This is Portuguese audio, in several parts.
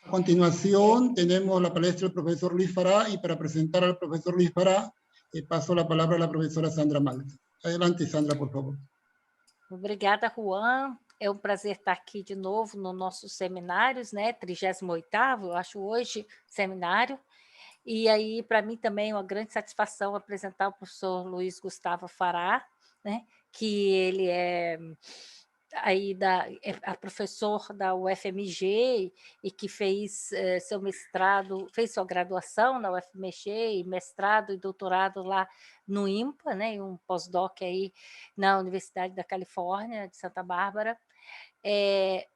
A continuación tenemos la palestra del profesor Luis Fará y para presentar al profesor Luis Fará paso la palabra a la professora Sandra Malta. Adelante, Sandra, por favor. Obrigada, Juan. É um prazer estar aqui de novo nos nossos seminários, né? 38º, eu acho hoje, seminário. E aí, para mim também é uma grande satisfação apresentar o professor Luiz Gustavo Fará, né? Que ele é aí professor da UFMG e que fez seu mestrado, fez sua graduação na UFMG e mestrado e doutorado lá no IMPA, né, e um pós-doc aí na Universidade da Califórnia, de Santa Bárbara.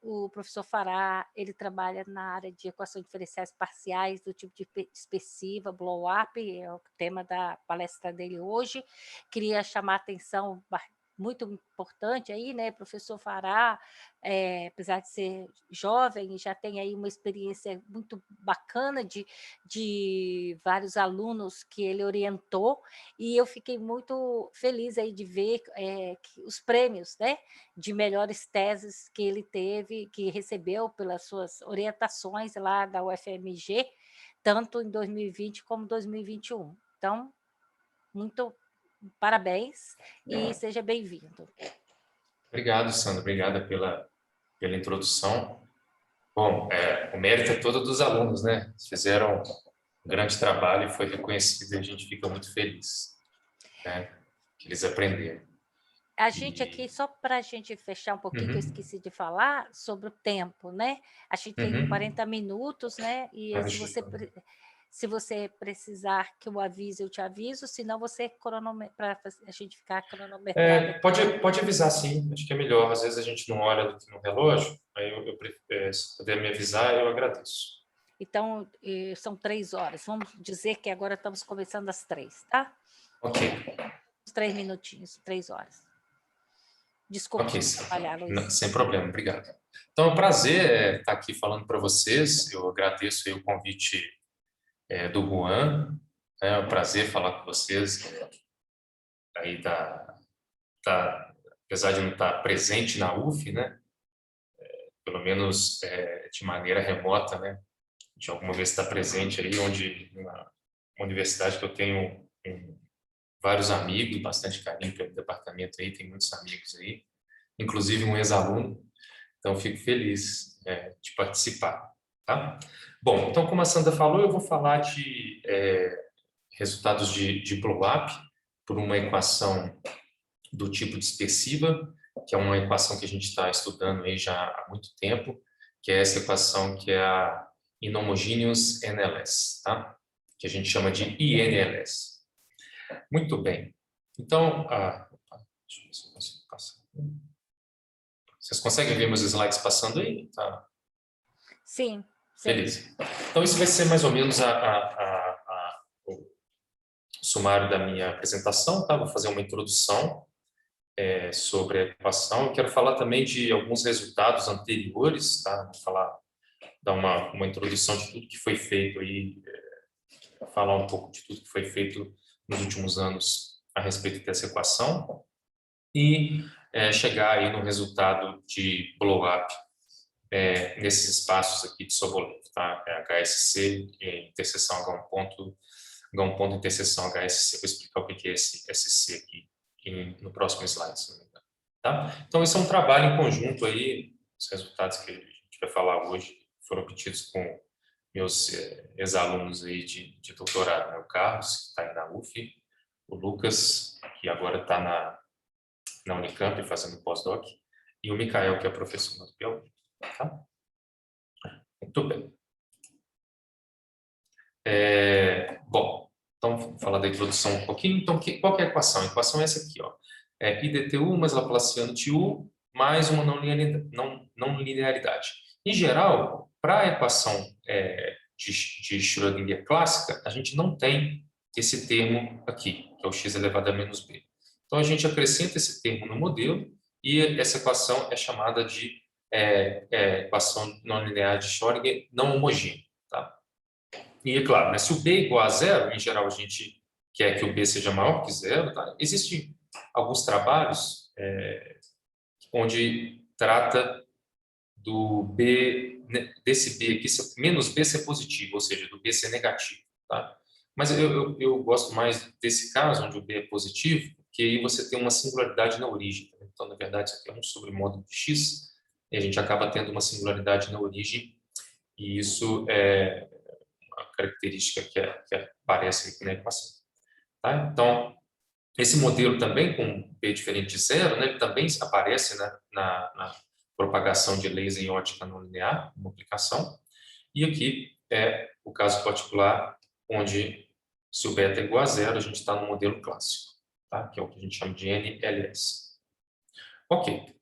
O professor Fará, ele trabalha na área de equações diferenciais parciais do tipo de expressiva, blow-up, é o tema da palestra dele hoje. Queria chamar a atenção muito importante aí, né, professor Fará, apesar de ser jovem, já tem aí uma experiência muito bacana de vários alunos que ele orientou, e eu fiquei muito feliz aí de ver os prêmios, né, de melhores teses que ele teve, que recebeu pelas suas orientações lá da UFMG, tanto em 2020 como 2021. Então, muito parabéns e seja bem-vindo. Obrigado, Sandra. Obrigada pela introdução. Bom, o mérito é todo dos alunos, né? Eles fizeram um grande trabalho e foi reconhecido e a gente fica muito feliz, né? Que eles aprenderam. A gente aqui, só para a gente fechar um pouquinho, que eu esqueci de falar, sobre o tempo, né? A gente tem 40 minutos, né? E se você precisar que eu avise, eu te aviso, senão você para a gente ficar cronometrado. Pode avisar, sim, acho que é melhor. Às vezes a gente não olha no relógio, aí se puder me avisar, eu agradeço. Então, são 3 horas. Vamos dizer que agora estamos começando às 3, tá? Ok. Uns 3 minutinhos, 3 horas. Desculpa atrapalhar, Luiz. Não, sem problema, obrigado. Então, é um prazer estar aqui falando para vocês. Eu agradeço aí o convite do Juan. É um prazer falar com vocês. Aí apesar de não estar presente na UF, né? Pelo menos de maneira remota, né? De alguma vez estar presente aí, uma universidade que eu tenho vários amigos, bastante carinho pelo departamento aí, tem muitos amigos aí, inclusive um ex-aluno, então fico feliz de participar, tá? Bom, então como a Sandra falou, eu vou falar de resultados de blow-up por uma equação do tipo dispersiva, que é uma equação que a gente está estudando aí já há muito tempo, que é essa equação que é a Inhomogeneous NLS, tá? Que a gente chama de INLS. Muito bem. Então, deixa eu ver se eu consigo passar. Vocês conseguem ver meus slides passando aí? Tá. Sim. Beleza. Então, isso vai ser mais ou menos o sumário da minha apresentação, tá? Vou fazer uma introdução sobre a equação. Eu quero falar também de alguns resultados anteriores, tá? Vou dar uma introdução de tudo que foi feito aí, falar um pouco de tudo que foi feito nos últimos anos a respeito dessa equação e chegar aí no resultado de blow-up nesses espaços aqui de Sobolev, tá? HSC, interseção H1 ponto, interseção HSC. Vou explicar o que é esse SC aqui no próximo slide, se não me engano, tá? Então, esse é um trabalho em conjunto aí, os resultados que a gente vai falar hoje foram obtidos com meus ex-alunos aí de doutorado, né? O Carlos, que está aí na UF, o Lucas, que agora está na Unicamp fazendo pós-doc, e o Micael, que é professor do Piauí. Tá? Muito bem. Bom, então vou falar da introdução um pouquinho. Então, qual que é a equação? A equação é essa aqui, ó. IDTU mais Laplaciano de U mais uma não linearidade. Em geral, para a equação de Schrödinger clássica, a gente não tem esse termo aqui, que é o x elevado a menos b. Então, a gente acrescenta esse termo no modelo e essa equação é chamada de equação não linear de Schrödinger não homogênea. Tá? E, é claro, né, se o b é igual a zero, em geral, a gente quer que o b seja maior que zero. Tá? Existem alguns trabalhos onde trata do B, desse B aqui, menos B ser positivo, ou seja, do B ser negativo, tá? Mas eu gosto mais desse caso, onde o B é positivo, porque aí você tem uma singularidade na origem. Tá? Então, na verdade, isso aqui é 1 sobre módulo de x, e a gente acaba tendo uma singularidade na origem, e isso é uma característica que aparece aqui na equação. Tá? Então, esse modelo também, com B diferente de zero, né, ele também aparece na propagação de laser em ótica não linear, uma aplicação. E aqui é o caso particular, onde se o beta é igual a zero, a gente está no modelo clássico, tá? Que é o que a gente chama de NLS. Ok.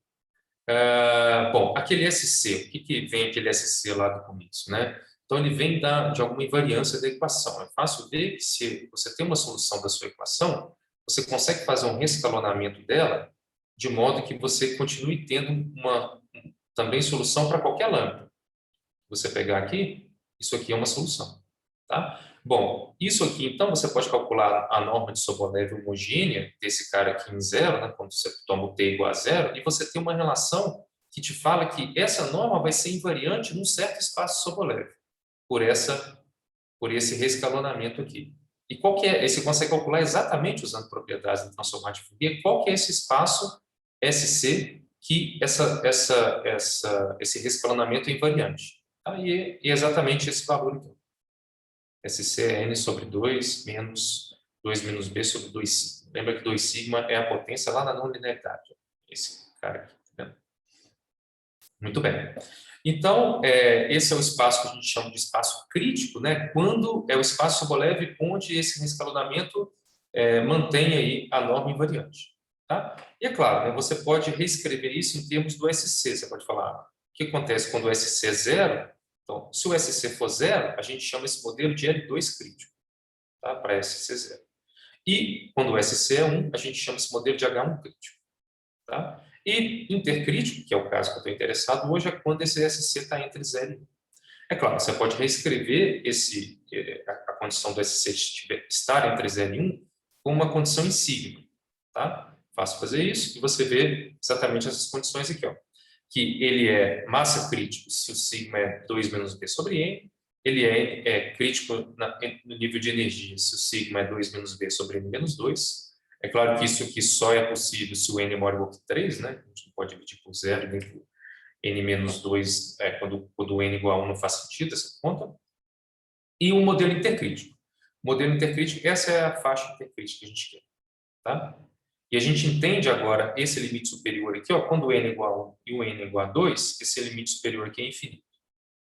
Bom, aquele SC, o que vem aquele SC lá do começo, né? Então, ele vem de alguma invariância da equação. É fácil ver que se você tem uma solução da sua equação, você consegue fazer um rescalonamento dela de modo que você continue tendo uma também solução para qualquer lambda. Você pegar aqui, isso aqui é uma solução, tá? Bom, isso aqui, então, você pode calcular a norma de Sobolev homogênea desse cara aqui em zero, né, quando você toma o t igual a zero, e você tem uma relação que te fala que essa norma vai ser invariante num certo espaço Sobolev, por esse rescalonamento aqui. E qual que é? Você consegue calcular exatamente usando propriedades do transformado de Fourier, qual que é esse espaço SC que esse rescalonamento é invariante. Tá? E é exatamente esse valor aqui. SC é n sobre 2 menos 2 menos b sobre 2 sigma. Lembra que 2 sigma é a potência lá na não linearidade. Esse cara aqui, tá vendo? Muito bem. Então, esse é o espaço que a gente chama de espaço crítico, né? Quando é o espaço Sobolev onde esse rescalonamento mantém aí a norma invariante. Tá? E é claro, né, você pode reescrever isso em termos do SC. Você pode falar, o que acontece quando o SC é zero? Então, se o SC for zero, a gente chama esse modelo de L2 crítico, tá? Para SC zero. E quando o SC é 1, a gente chama esse modelo de H1 crítico. Tá? E intercrítico, que é o caso que eu estou interessado hoje, é quando esse SC está entre 0 e 1. É claro, você pode reescrever a condição do SC estar entre 0 e 1 com uma condição em sigma. Tá? Fácil fazer isso e você vê exatamente essas condições aqui. Ó. Que ele é massa crítico se o sigma é 2 menos b sobre n, ele é crítico no nível de energia se o sigma é 2 menos b sobre n menos 2. É claro que isso aqui só é possível se o n é maior ou igual que 3, né? A gente não pode dividir por 0 nem por n menos 2, quando o n igual a 1 não faz sentido essa conta. E um modelo intercrítico. O modelo intercrítico, essa é a faixa intercrítica que a gente quer. Tá? E a gente entende agora esse limite superior aqui, ó, quando o n é igual a 1 e o n é igual a 2, esse limite superior aqui é infinito.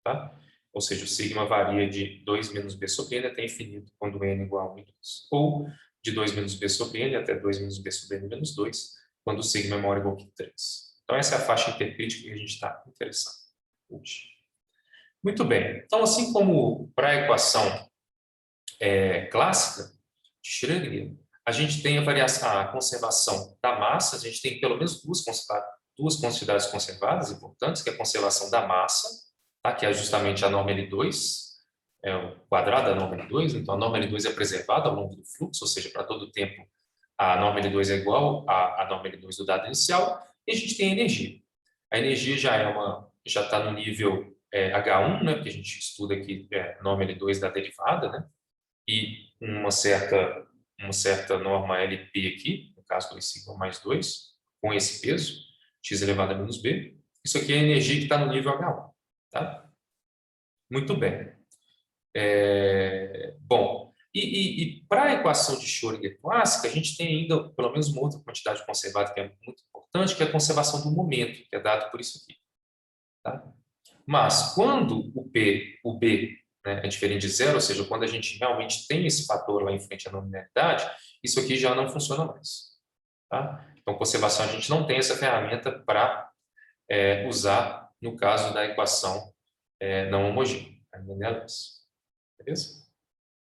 Tá? Ou seja, o sigma varia de 2 menos b sobre n até infinito, quando o n é igual a 1 e 2. Ou de 2 menos b sobre n até 2 menos b sobre n menos 2, quando o sigma é maior ou igual que 3. Então, essa é a faixa intercrítica que a gente está interessado hoje. Muito bem. Então, assim como para a equação clássica de Schrödinger, a gente tem a conservação da massa, a gente tem pelo menos duas quantidades conservadas importantes, que é a conservação da massa, tá? Que é justamente a norma L2, é o quadrado da norma L2, então a norma L2 é preservada ao longo do fluxo, ou seja, para todo o tempo a norma L2 é igual à norma L2 do dado inicial, e a gente tem a energia. A energia já está no nível H1, né, que a gente estuda aqui norma L2 da derivada, né, e uma certa norma LP aqui, no caso 2 sigma mais 2, com esse peso, x elevado a menos b. Isso aqui é a energia que está no nível H1. Tá? Muito bem. Bom, e para a equação de Schrödinger clássica, a gente tem ainda pelo menos uma outra quantidade conservada que é muito importante, que é a conservação do momento, que é dado por isso aqui. Tá? Mas quando o B né, é diferente de zero, ou seja, quando a gente realmente tem esse fator lá em frente à não linearidade, isso aqui já não funciona mais. Tá? Então, conservação, a gente não tem essa ferramenta para usar no caso da equação não homogênea. Beleza?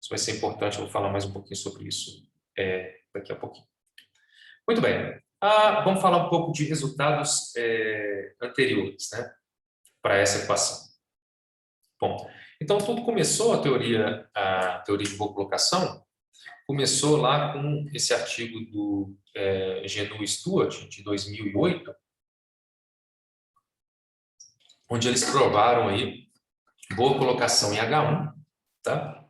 Isso vai ser importante, eu vou falar mais um pouquinho sobre isso daqui a pouquinho. Muito bem. Vamos falar um pouco de resultados anteriores, né, para essa equação. Bom, então tudo começou, a teoria de boa colocação, começou lá com esse artigo do Genu e Stewart, de 2008, onde eles provaram aí boa colocação em H1, tá?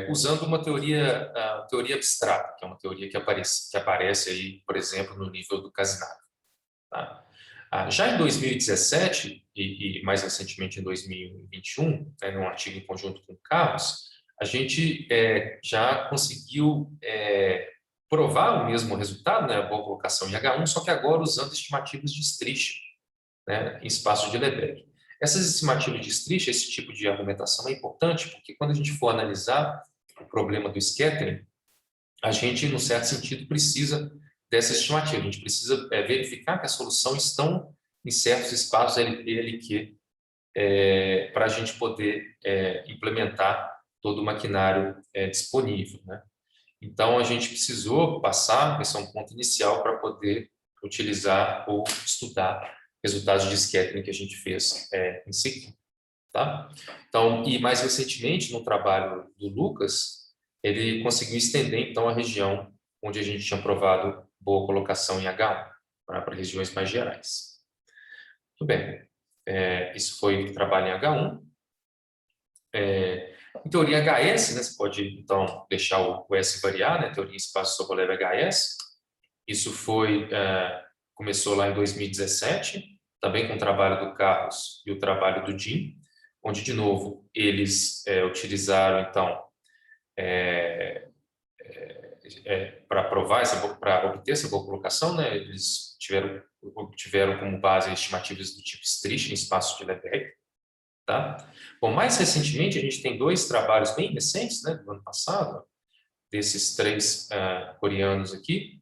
Usando uma teoria, teoria abstrata, que é uma teoria que aparece aí, por exemplo, no nível do Casinari. Tá? Já em 2017 e mais recentemente em 2021, né, num artigo em conjunto com o Carlos, a gente já conseguiu provar o mesmo resultado, né, a boa colocação em H1, só que agora usando estimativas de Strich, né, em espaço de Lebesgue. Essas estimativas de Strich, esse tipo de argumentação é importante, porque quando a gente for analisar o problema do scattering, a gente, num certo sentido, precisa dessa estimativa. A gente precisa verificar que a solução estão em certos espaços LP, LQ, para a gente poder implementar todo o maquinário disponível, né? Então, a gente precisou passar, esse é um ponto inicial, para poder utilizar ou estudar resultados de scattering que a gente fez em seguida. Tá? Então, e mais recentemente, no trabalho do Lucas, ele conseguiu estender, então, a região onde a gente tinha provado boa colocação em H1, para regiões mais gerais. Muito bem. Isso foi o trabalho em H1. Em teoria HS, né, você pode, então, deixar o S variar, né, teoria em espaço Sobolev HS. Isso começou lá em 2017, também com o trabalho do Carlos e o trabalho do Jim, onde, de novo, eles utilizaram, então, para provar, para obter essa boa colocação, né, eles obtiveram como base estimativas do tipo Strich em espaço de Lebesgue. Tá? Bom, mais recentemente, a gente tem 2 trabalhos bem recentes, né, do ano passado, desses 3 coreanos aqui,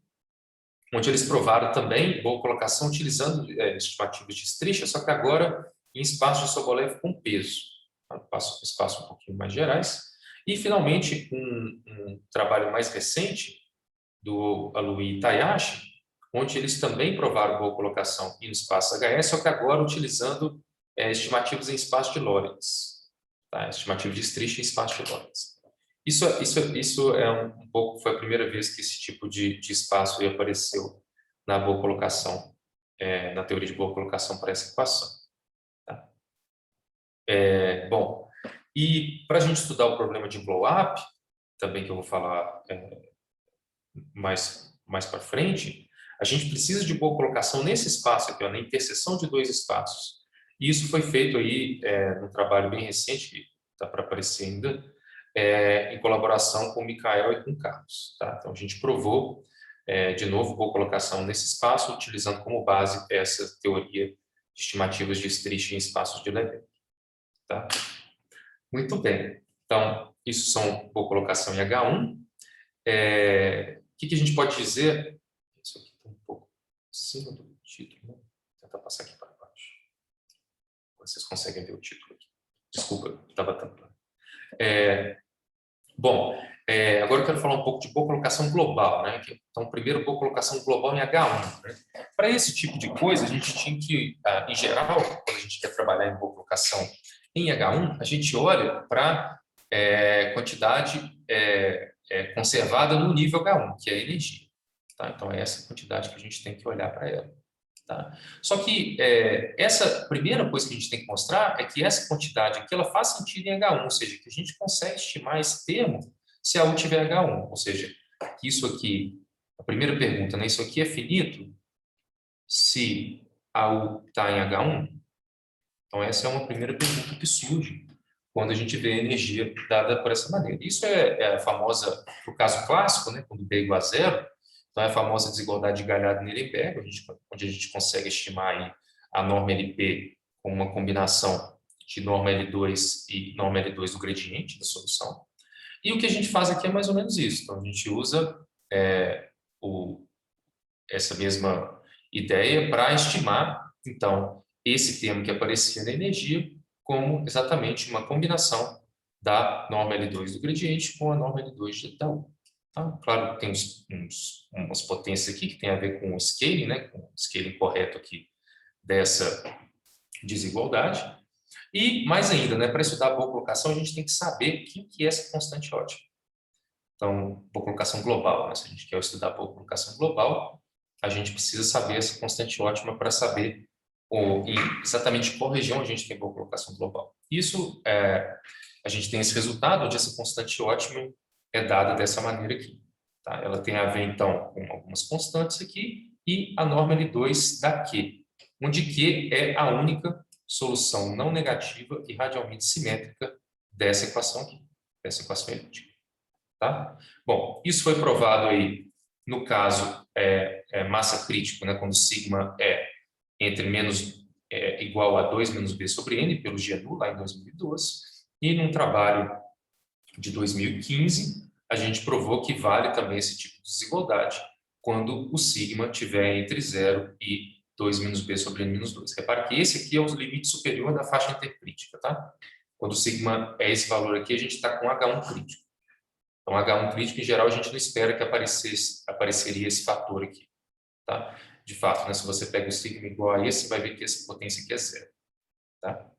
onde eles provaram também boa colocação utilizando estimativas de Strich, só que agora em espaço de Sobolev com peso, tá? Espaço um pouquinho mais gerais. E, finalmente, um trabalho mais recente do Alui e Tayashi, onde eles também provaram boa colocação no espaço HS, só que agora utilizando estimativas em espaço de Lorentz, tá? Estimativa de Strich em espaço de Lorentz. Isso é um pouco, foi a primeira vez que esse tipo de espaço aí apareceu na boa colocação, na teoria de boa colocação para essa equação. Tá? Bom, e para a gente estudar o problema de blow-up, também que eu vou falar mais para frente, a gente precisa de boa colocação nesse espaço aqui, ó, na interseção de 2 espaços. E isso foi feito aí num trabalho bem recente, que está para aparecer ainda, em colaboração com o Mikael e com o Carlos. Tá? Então, a gente provou, de novo, boa colocação nesse espaço, utilizando como base essa teoria de estimativas de Strich em espaços de Lebesgue. Tá? Muito bem. Então, isso são boa colocação em H1. O que a gente pode dizer? Isso aqui está um pouco acima do título, né? Vou tentar passar aqui para baixo. Vocês conseguem ver o título aqui. Desculpa, estava tampando. Bom, agora eu quero falar um pouco de boa colocação global, né? Então, primeiro, boa colocação global em H1. Né? Para esse tipo de coisa, a gente tinha que, em geral, quando a gente quer trabalhar em boa colocação em H1, a gente olha para quantidade conservada no nível H1, que é a energia. Tá? Então, é essa quantidade que a gente tem que olhar para ela. Tá? Só que essa primeira coisa que a gente tem que mostrar é que essa quantidade aqui ela faz sentido em H1, ou seja, que a gente consegue estimar esse termo se a U tiver H1, ou seja, que isso aqui, a primeira pergunta, né, isso aqui é finito se a U está em H1? Então essa é uma primeira pergunta que surge quando a gente vê a energia dada por essa maneira. Isso é a famosa, o caso clássico, né, quando B é igual a 0, então, é a famosa desigualdade de Galhardo-Nirenberg, onde a gente consegue estimar aí a norma LP com uma combinação de norma L2 e norma L2 do gradiente da solução. E o que a gente faz aqui é mais ou menos isso. Então, a gente usa essa mesma ideia para estimar, então, esse termo que aparecia na energia como exatamente uma combinação da norma L2 do gradiente com a norma L2 da U. Tá? Claro que tem umas potências aqui que tem a ver com o scaling, né? Com o scaling correto aqui dessa desigualdade. E, mais ainda, né? Para estudar a boa colocação, a gente tem que saber o que é essa constante ótima. Então, boa colocação global, né? Se a gente quer estudar a boa colocação global, a gente precisa saber essa constante ótima para saber em exatamente qual região a gente tem boa colocação global. Isso, a gente tem esse resultado onde essa constante ótima é dada dessa maneira aqui. Tá? Ela tem a ver, então, com algumas constantes aqui e a norma L2 da Q, onde Q é a única solução não negativa e radialmente simétrica dessa equação aqui, dessa equação elíptica. Tá? Bom, isso foi provado aí, no caso, massa crítica, né, quando sigma é entre igual a 2 menos b sobre n, pelo GNU, lá em 2012, e num trabalho de 2015, a gente provou que vale também esse tipo de desigualdade quando o sigma estiver entre 0 e 2 menos b sobre n menos 2. Repare que esse aqui é o limite superior da faixa intercrítica, tá? Quando o sigma é esse valor aqui, a gente está com H1 crítico. Então, H1 crítico, em geral, a gente não espera que apareceria esse fator aqui, tá? De fato, né, se você pega o sigma igual a esse, vai ver que essa potência aqui é 0, tá?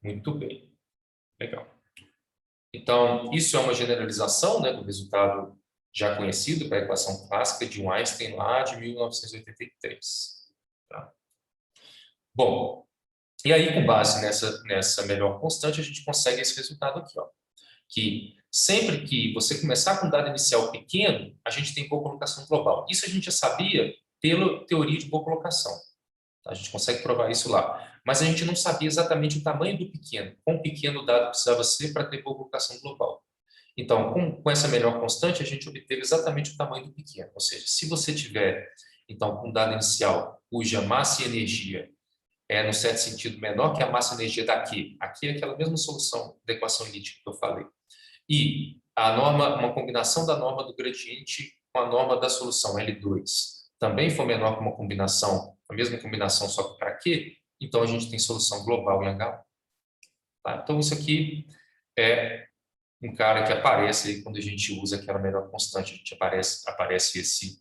Muito bem. Legal. Então, isso é uma generalização, né, do resultado já conhecido para a equação clássica de Einstein lá de 1983. Tá? Bom, e aí com base nessa melhor constante, a gente consegue esse resultado aqui, ó, que sempre que você começar com um dado inicial pequeno, a gente tem boa colocação global. Isso a gente já sabia pela teoria de boa colocação. A gente consegue provar isso lá. Mas a gente não sabia exatamente o tamanho do pequeno, quão pequeno o dado precisava ser para ter boa colocação global. Então, com essa melhor constante, a gente obteve exatamente o tamanho do pequeno. Ou seja, se você tiver, então, um dado inicial cuja massa e energia é, no certo sentido, menor que a massa e energia daqui, aqui é aquela mesma solução da equação elíptica que eu falei, e a norma, uma combinação da norma do gradiente com a norma da solução L2 também for menor que uma combinação, a mesma combinação só que para Q, então a gente tem solução global em H1. Tá? Então isso aqui é um cara que aparece aí quando a gente usa aquela melhor constante, a gente aparece esse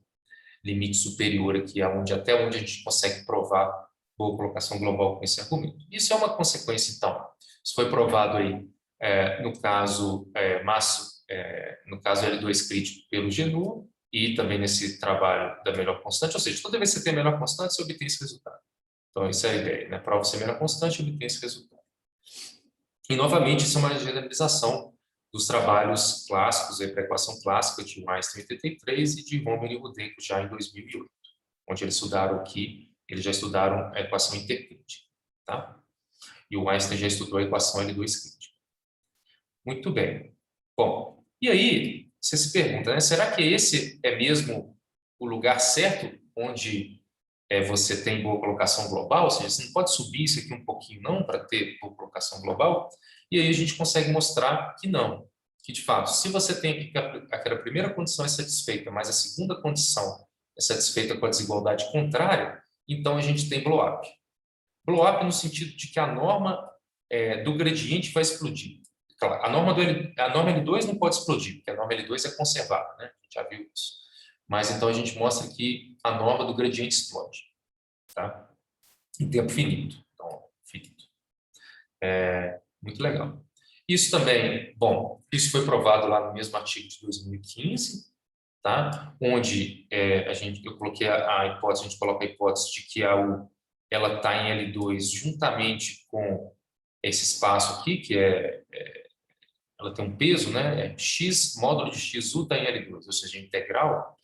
limite superior aqui, até onde a gente consegue provar boa colocação global com esse argumento. Isso é uma consequência, então. Isso foi provado aí no caso no caso L2 crítico pelo GNU e também nesse trabalho da melhor constante, ou seja, toda vez que você tem a melhor constante, você obtém esse resultado. Então, essa é a ideia, né? Prova-se a melhor constante e obtém esse resultado. E, novamente, isso é uma generalização dos trabalhos clássicos, para a equação clássica de Einstein em 83 e de Romer e Rudenko já em 2008, onde eles já estudaram a equação intercrítica, tá? E o Einstein já estudou a equação L2 crítica. Muito bem. Bom, e aí você se pergunta, né? Será que esse é mesmo o lugar certo onde você tem boa colocação global? Ou seja, você não pode subir isso aqui um pouquinho não para ter boa colocação global? E aí a gente consegue mostrar que não. Que, de fato, se você tem aquela primeira condição é satisfeita, mas a segunda condição é satisfeita com a desigualdade contrária, então a gente tem blow-up. Blow-up no sentido de que a norma do gradiente vai explodir. Claro, a norma L2 não pode explodir, porque a norma L2 é conservada, né? A gente já viu isso. Mas então a gente mostra que a norma do gradiente explode, tá? Em tempo finito. Então, finito. Muito legal. Isso também, bom, isso foi provado lá no mesmo artigo de 2015, tá? Onde eu coloquei a hipótese, a gente coloca a hipótese de que a U ela está em L2 juntamente com esse espaço aqui, que ela tem um peso, né? X, módulo de x, U está em L2, ou seja, integral.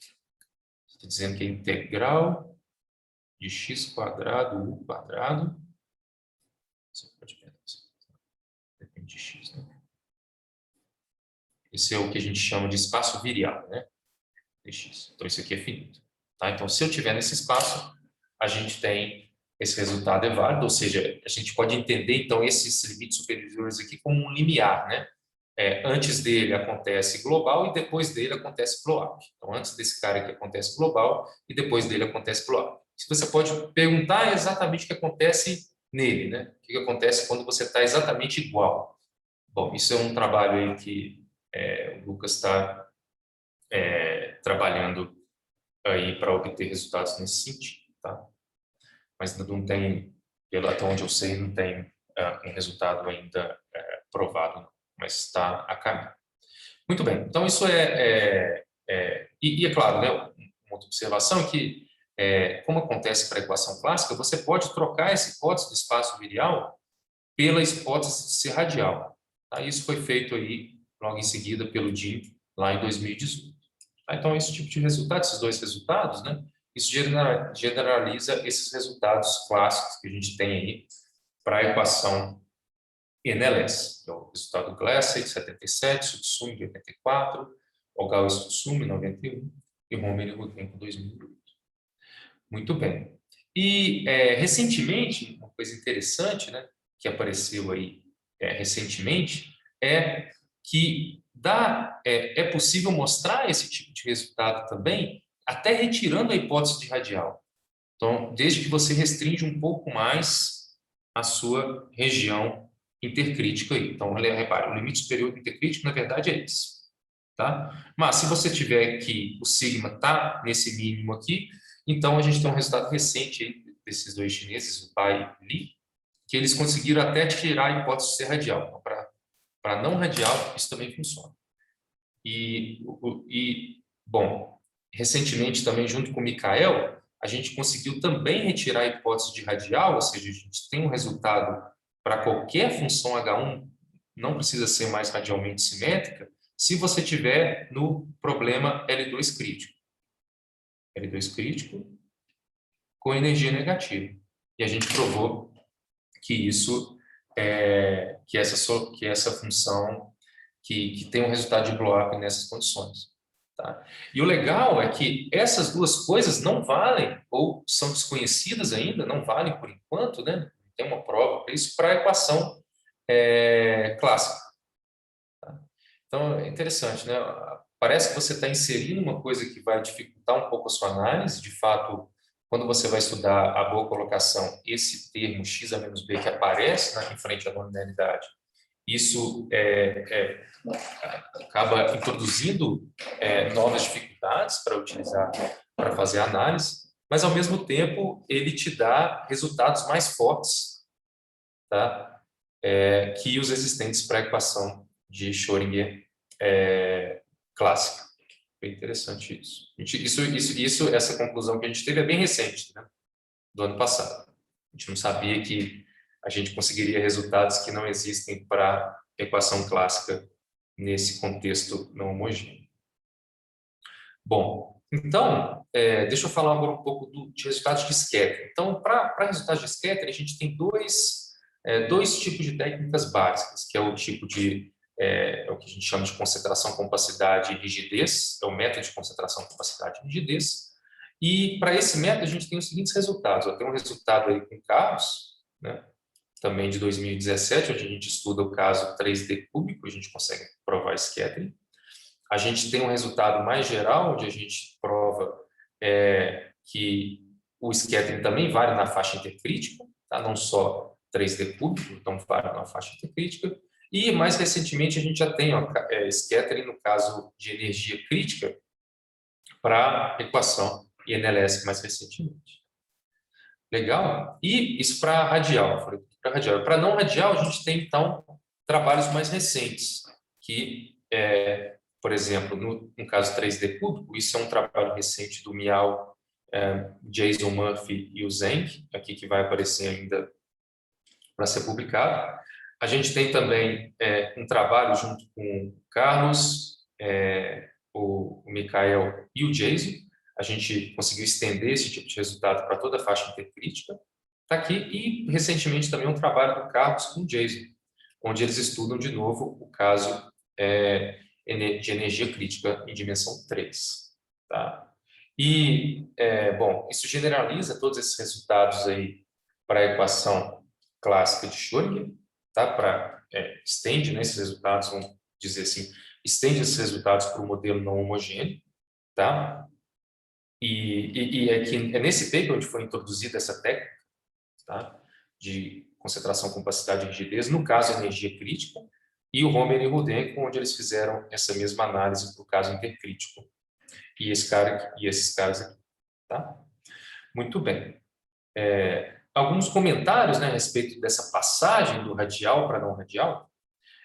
Estou dizendo que é integral de x quadrado, U quadrado. Você pode ver, depende de x, né? Esse é o que a gente chama de espaço virial, né? Dx. Então, isso aqui é finito. Tá? Então, se eu tiver nesse espaço, a gente tem esse resultado é válido, ou seja, a gente pode entender, então, esses limites superiores aqui como um limiar, né? Antes dele acontece global e depois dele acontece blow-up. Então, antes desse cara aqui acontece global e depois dele acontece blow-up. Você pode perguntar exatamente o que acontece nele, né? O que acontece quando você está exatamente igual. Bom, isso é um trabalho aí que o Lucas está trabalhando aí para obter resultados nesse sentido, tá? Mas não tem, até onde eu sei, não tem um resultado ainda provado, não, mas está a caminho. Muito bem, então isso e é claro, né, uma outra observação é que como acontece para a equação clássica, você pode trocar essa hipótese do espaço virial pela hipótese de ser radial. Tá? Isso foi feito aí logo em seguida pelo Jim, lá em 2018. Tá? Então, esse tipo de resultado, esses dois resultados, né, isso generaliza esses resultados clássicos que a gente tem aí para a equação NLS, que é o resultado Glassey, de 77, Tsutsumi, de 84, Ogawa e Tsutsumi, 91, e Homer e Rudenko, 2008. Muito bem. E, recentemente, uma coisa interessante, né, que apareceu aí recentemente, é que é possível mostrar esse tipo de resultado também, até retirando a hipótese de radial. Então, desde que você restringe um pouco mais a sua região intercrítica aí. Então, repare, o limite superior do intercrítico, na verdade, é esse. Tá? Mas, se você tiver que o sigma está nesse mínimo aqui, então a gente tem um resultado recente aí desses dois chineses, o Bai e Li, que eles conseguiram até tirar a hipótese de ser radial. Então, para não radial, isso também funciona. Bom, recentemente também, junto com o Mikael, a gente conseguiu também retirar a hipótese de radial, ou seja, a gente tem um resultado para qualquer função H1, não precisa ser mais radialmente simétrica, se você tiver no problema L2 crítico. L2 crítico com energia negativa. E a gente provou que isso que essa função que tem um resultado de blow-up nessas condições. Tá? E o legal é que essas duas coisas não valem, ou são desconhecidas ainda, não valem por enquanto, né? Tem uma prova para isso, para a equação clássica. Tá? Então, é interessante, né? Parece que você está inserindo uma coisa que vai dificultar um pouco a sua análise. De fato, quando você vai estudar a boa colocação, esse termo x a menos b que aparece em frente à nominalidade, isso acaba introduzindo novas dificuldades para utilizar, para fazer análise, mas, ao mesmo tempo, ele te dá resultados mais fortes, tá? Que os existentes para a equação de Schrödinger clássica. Bem interessante isso. Essa conclusão que a gente teve é bem recente, né? Do ano passado. A gente não sabia que a gente conseguiria resultados que não existem para a equação clássica nesse contexto não homogêneo. Bom, então, deixa eu falar agora um pouco de resultados de scattering. Então, para resultados de scattering, a gente tem dois tipos de técnicas básicas, que é o tipo de o que a gente chama de concentração, compacidade e rigidez, é o método de concentração, compacidade e rigidez. E para esse método a gente tem os seguintes resultados. Eu tenho um resultado aí com Carlos, né, também de 2017, onde a gente estuda o caso 3D cúbico, a gente consegue provar scattering. A gente tem um resultado mais geral, onde a gente prova que o scattering também vale na faixa intercrítica, tá? Não só 3D cúbico, então vale na faixa intercrítica. E, mais recentemente, a gente já tem scattering no caso de energia crítica para equação e NLS mais recentemente. Legal? E isso para radial. Para não radial, a gente tem, então, trabalhos mais recentes, que, por exemplo, no caso 3D cúbico, isso é um trabalho recente do Miao, Jason Murphy e o Zeng, aqui que vai aparecer ainda para ser publicado. A gente tem também um trabalho junto com o Carlos, o Mikael e o Jason. A gente conseguiu estender esse tipo de resultado para toda a faixa intercrítica. Está aqui. E, recentemente, também um trabalho do Carlos com o Jason, onde eles estudam de novo o caso de energia crítica em dimensão 3. Tá? E, bom, isso generaliza todos esses resultados aí para a equação clássica de Schrödinger, tá? Estende, né, esses resultados, vamos dizer assim, estende esses resultados para o modelo não homogêneo, tá? E é nesse paper onde foi introduzida essa técnica, tá? De concentração, compacidade e rigidez, no caso energia crítica, e o Homer e Rudenko, onde eles fizeram essa mesma análise para o caso intercrítico. E esses caras aqui, tá? Muito bem. Alguns comentários, né, a respeito dessa passagem do radial para não radial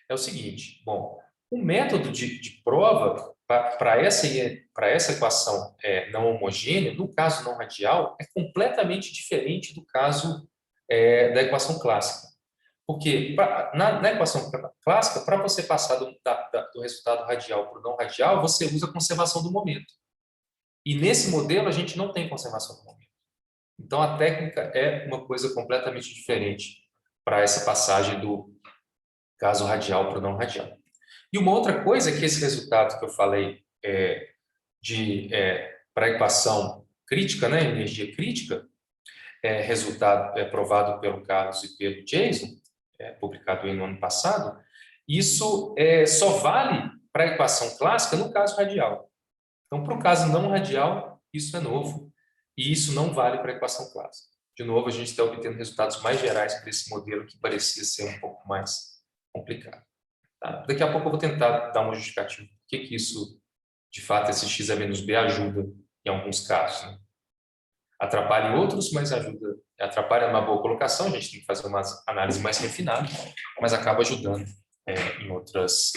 é o seguinte. Bom, o método de prova para essa equação não homogênea, no caso não radial, é completamente diferente do caso da equação clássica. Porque na equação clássica, para você passar do resultado radial para o não radial, você usa a conservação do momento. E nesse modelo, a gente não tem conservação do momento. Então, a técnica é uma coisa completamente diferente para essa passagem do caso radial para o não radial. E uma outra coisa é que esse resultado que eu falei para a equação crítica, né, energia crítica, resultado provado pelo Carlos e pelo Jason, publicado aí no ano passado, isso só vale para a equação clássica no caso radial. Então, para o caso não radial, isso é novo, e isso não vale para a equação clássica. De novo, a gente está obtendo resultados mais gerais para esse modelo que parecia ser um pouco mais complicado. Tá? Daqui a pouco eu vou tentar dar uma justificativa. Por que isso, de fato, esse x a menos b ajuda em alguns casos, né? Atrapalha em outros, mas atrapalha numa boa colocação, a gente tem que fazer uma análise mais refinada, mas acaba ajudando em outros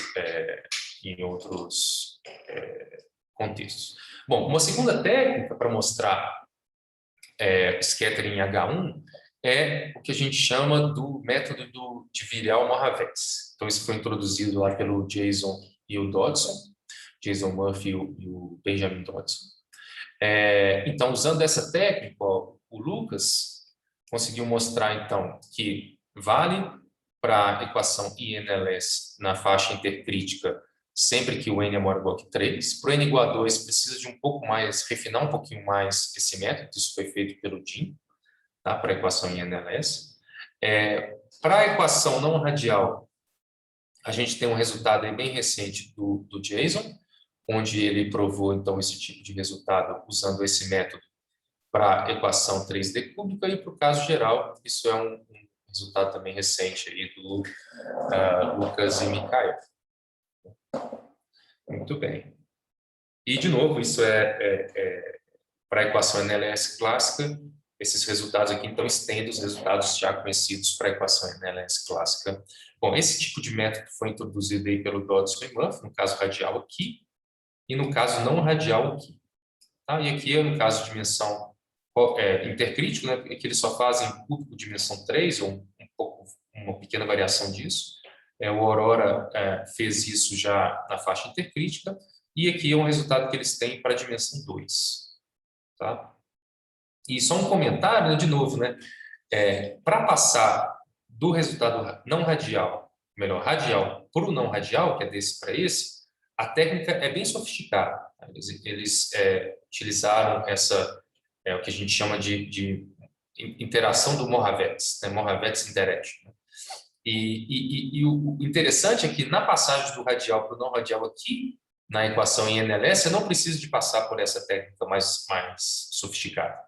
contextos. Bom, uma segunda técnica para mostrar scattering em H1 é o que a gente chama do método de Virel-Moravec. Então, isso foi introduzido lá pelo Jason e o Dodson, Jason Murphy e o Benjamin Dodson. Então, usando essa técnica, o Lucas conseguiu mostrar, então, que vale para a equação INLS na faixa intercrítica sempre que o n é maior que 3. Para o n igual a 2, precisa de refinar um pouquinho mais esse método, isso foi feito pelo Jim, tá? Para a equação INLS. Para a equação não radial, a gente tem um resultado aí bem recente do Jason, onde ele provou, então, esse tipo de resultado usando esse método para a equação 3D cúbica, e para o caso geral, isso é um resultado também recente aí do Lucas e Mikhail. Muito bem. E, de novo, isso para a equação NLS clássica, esses resultados aqui, então, estendem os resultados já conhecidos para a equação NLS clássica. Bom, esse tipo de método foi introduzido aí pelo Dodson e Murphy, no caso radial aqui, e no caso não radial aqui. Tá? E aqui, no caso de dimensão intercrítico, né, que eles só fazem cúbico dimensão 3, ou uma pequena variação disso. O Aurora fez isso já na faixa intercrítica, e aqui é um resultado que eles têm para a dimensão 2. Tá? E só um comentário, né, de novo, né, para passar do resultado não radial, melhor, radial para o não radial, que é desse para esse, a técnica é bem sofisticada. Eles utilizaram o que a gente chama de interação do Moravec, né, Moravec Interaction. E o interessante é que na passagem do radial para o não radial aqui, na equação em NLS, você não precisa de passar por essa técnica mais sofisticada.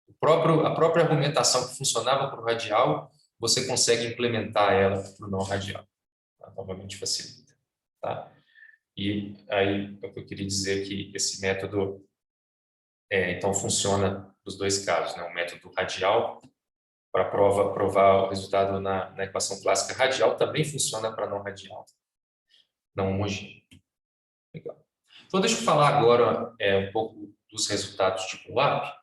A própria argumentação que funcionava para o radial, você consegue implementar ela para o não radial. Tá? Novamente facilita. Tá? E aí, o que eu queria dizer é que esse método, então, funciona nos dois casos, né? O método radial, para provar o resultado na equação clássica radial, também funciona para não radial, não homogêneo. Legal. Então, deixa eu falar agora um pouco dos resultados de pull-up.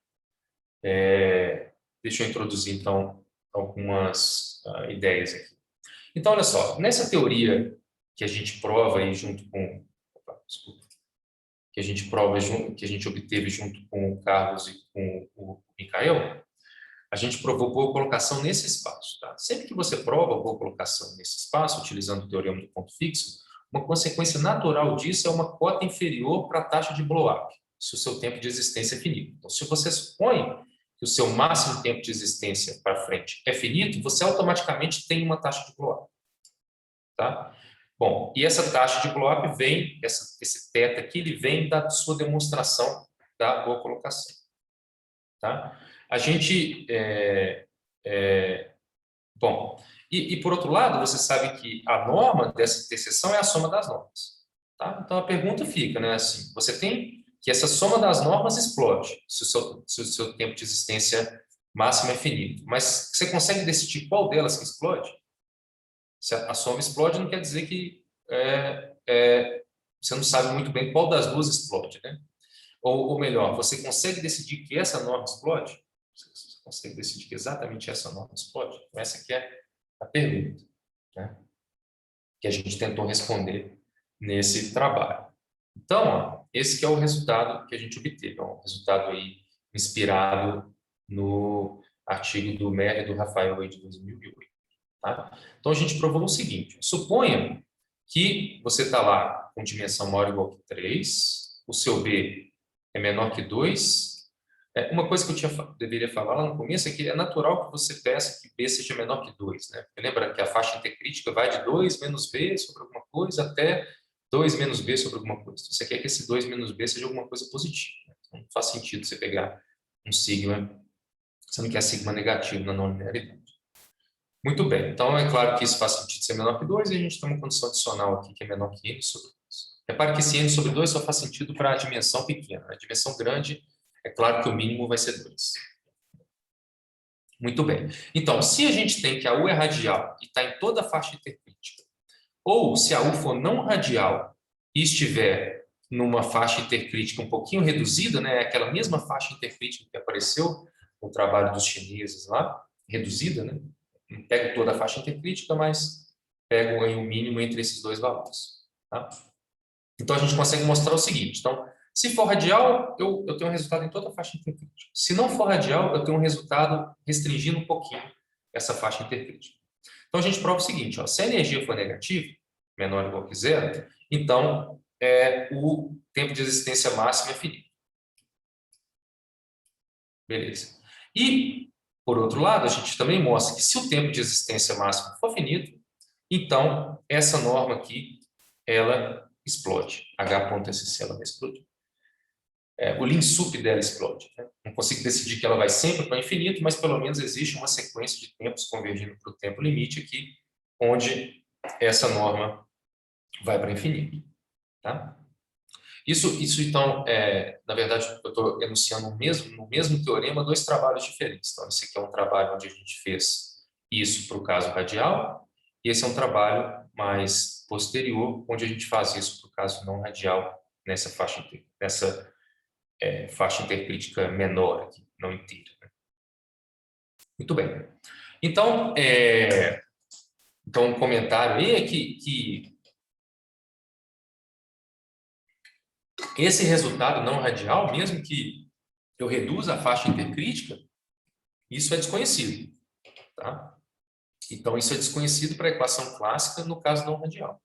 Deixa eu introduzir, então, algumas ideias aqui. Então, olha só, nessa teoria que a gente prova aí junto com... Desculpa. Que a gente obteve junto com o Carlos e com o Mikhail, a gente provou boa colocação nesse espaço. Tá? Sempre que você prova boa colocação nesse espaço, utilizando o teorema do ponto fixo, uma consequência natural disso é uma cota inferior para a taxa de blow-up, se o seu tempo de existência é finito. Então, se você supõe que o seu máximo tempo de existência para frente é finito, você automaticamente tem uma taxa de blow-up. Tá? Bom, e essa taxa de blow-up vem, esse θ aqui, ele vem da sua demonstração da boa colocação. Tá? A gente... bom, e por outro lado, você sabe que a norma dessa interseção é a soma das normas. Tá? Então, a pergunta fica, né, assim, você tem que essa soma das normas explode, se o seu tempo de existência máximo é finito. Mas você consegue decidir qual delas que explode? Se a soma explode, não quer dizer que você não sabe muito bem qual das duas explode, né? Ou melhor, você consegue decidir que essa norma explode? Você consegue decidir que exatamente essa norma explode? Essa aqui é a pergunta, né, que a gente tentou responder nesse trabalho. Então, ó, esse que é o resultado que a gente obteve, é um resultado aí inspirado no artigo do Merri e do Rafael aí de 2008. Tá? Então, a gente provou o seguinte: suponha que você está lá com dimensão maior ou igual que 3, o seu B é menor que 2. Uma coisa que eu deveria falar lá no começo é que é natural que você peça que B seja menor que 2. Né? Lembra que a faixa intercrítica vai de 2 menos B sobre alguma coisa até 2 menos B sobre alguma coisa. Você quer que esse 2 menos B seja alguma coisa positiva. Né? Então, não faz sentido você pegar um sigma, você não quer sigma negativo na não linearidade. Muito bem, então é claro que isso faz sentido ser menor que 2 e a gente tem uma condição adicional aqui que é menor que n sobre 2. Repare que esse n sobre 2 só faz sentido para a dimensão pequena. A dimensão grande, é claro que o mínimo vai ser 2. Muito bem. Então, se a gente tem que a U é radial e está em toda a faixa intercrítica, ou se a U for não radial e estiver numa faixa intercrítica um pouquinho reduzida, né, aquela mesma faixa intercrítica que apareceu no trabalho dos chineses lá, reduzida, né? Não pego toda a faixa intercrítica, mas pego aí o mínimo entre esses dois valores. Tá? Então, a gente consegue mostrar o seguinte. Então, se for radial, eu tenho um resultado em toda a faixa intercrítica. Se não for radial, eu tenho um resultado restringindo um pouquinho essa faixa intercrítica. Então, a gente prova o seguinte. Ó, se a energia for negativa, menor ou igual que zero, então o tempo de existência máxima é finito. Beleza. E, por outro lado, a gente também mostra que se o tempo de existência máximo for finito, então essa norma aqui, ela explode. H.SC ela vai explodir. O Lin-sup dela explode. Né? Não consigo decidir que ela vai sempre para o infinito, mas pelo menos existe uma sequência de tempos convergindo para o tempo limite aqui, onde essa norma vai para o infinito. Tá? Isso então, na verdade, eu estou enunciando no mesmo teorema dois trabalhos diferentes. Então, esse aqui é um trabalho onde a gente fez isso para o caso radial, e esse é um trabalho mais posterior, onde a gente faz isso para o caso não radial, nessa faixa intercrítica menor aqui, não inteira. Né? Muito bem. Então, um comentário aí é que esse resultado não radial, mesmo que eu reduza a faixa intercrítica, isso é desconhecido. Tá? Então, isso é desconhecido para a equação clássica no caso não radial.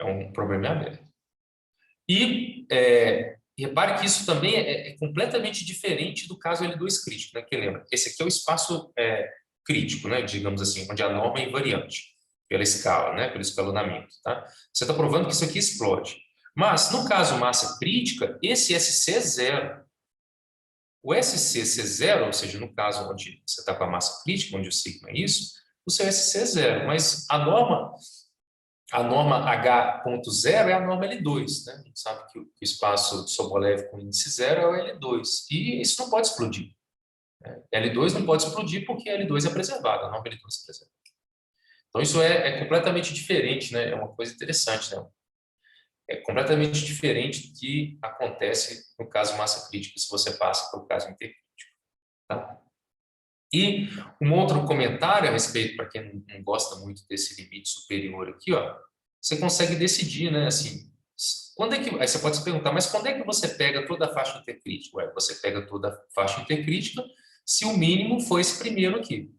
É um problema aberto. E repare que isso também é completamente diferente do caso L2 crítico, né? Que lembra, esse aqui é o espaço crítico, né? Digamos assim, onde a norma é invariante pela escala, né? Pelo escalonamento. Tá? Você está provando que isso aqui explode. Mas, no caso massa crítica, esse SC é zero. O SC ser zero, ou seja, no caso onde você está com a massa crítica, onde o sigma é isso, o seu SC é zero. Mas a norma H.0 é a norma L2. Né? A gente sabe que o espaço de Sobolev com índice zero é o L2. E isso não pode explodir. Né? L2 não pode explodir porque L2 é preservada, a norma L2 é preservada. Então, isso é completamente diferente, né? É uma coisa interessante, né? É completamente diferente do que acontece no caso massa crítica, se você passa pelo caso intercrítico. Tá? E um outro comentário a respeito, para quem não gosta muito desse limite superior aqui, ó, você consegue decidir, né, assim, quando é que, aí você pode se perguntar, mas quando é que você pega toda a faixa intercrítica? Você pega toda a faixa intercrítica se o mínimo for esse primeiro aqui.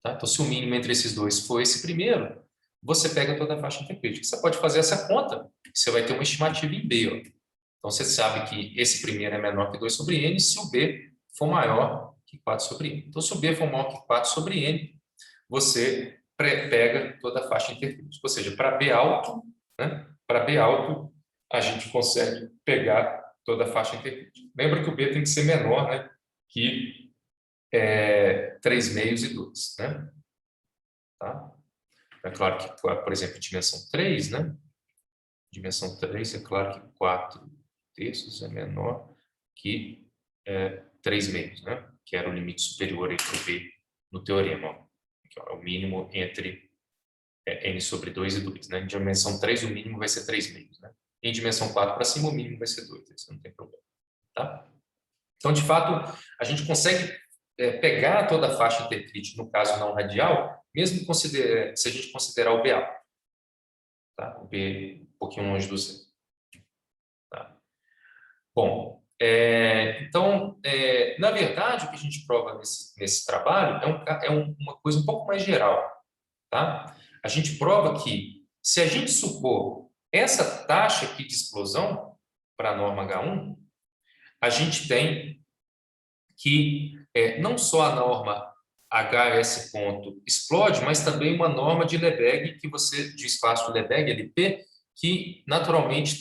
Tá? Então, se o mínimo entre esses dois for esse primeiro, você pega toda a faixa intercrítica. Você pode fazer essa conta, você vai ter uma estimativa em B. Ó. Então, você sabe que esse primeiro é menor que 2 sobre n se o B for maior que 4 sobre n. Então, se o B for maior que 4 sobre n, você pega toda a faixa intercrítica. Ou seja, para B alto, né, para B alto, a gente consegue pegar toda a faixa intercrítica. Lembra que o B tem que ser menor, né, que 3 meios e 2. Né? Tá? É claro que, por exemplo, dimensão 3, né? Dimensão 3, é claro que 4 terços é menor que 3 meios, né? Que era o limite superior entre o B no teorema. Ó. Aqui, ó, é o mínimo entre n sobre 2 e 2. Né? Em dimensão 3, o mínimo vai ser 3 meios. Né? em dimensão 4 para cima, o mínimo vai ser 2, isso não tem problema. Tá? Então, de fato, a gente consegue pegar toda a faixa intercrítica, no caso não radial, mesmo se a gente considerar o BA. Tá? O B um pouquinho longe do Z. Tá? Bom, então, na verdade, o que a gente prova nesse trabalho é uma coisa um pouco mais geral. Tá? A gente prova que, se a gente supor essa taxa aqui de explosão para a norma H1, a gente tem que não só a norma HS ponto explode, mas também uma norma de Lebesgue, de espaço Lebesgue, LP, que naturalmente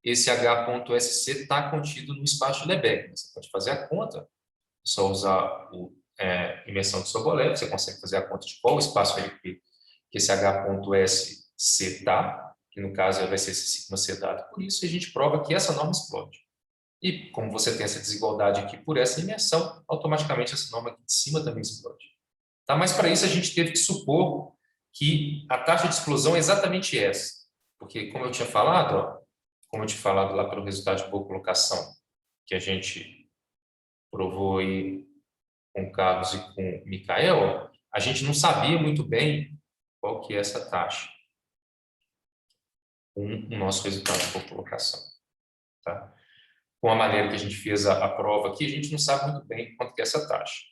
esse H.SC está contido no espaço de Lebesgue. Você pode fazer a conta, é só usar imersão de Sobolev, você consegue fazer a conta de qual espaço LP que esse H.SC está, que no caso vai ser esse sigma C dado por isso, e a gente prova que essa norma explode. E como você tem essa desigualdade aqui por essa imersão, automaticamente essa norma aqui de cima também explode. Tá? Mas para isso a gente teve que supor que a taxa de explosão é exatamente essa. Porque, como eu tinha falado, lá pelo resultado de boa colocação, que a gente provou aí com o Carlos e com o Micael, a gente não sabia muito bem qual que é essa taxa com o nosso resultado de boa colocação. Tá? Com a maneira que a gente fez a prova aqui, a gente não sabe muito bem quanto que é essa taxa.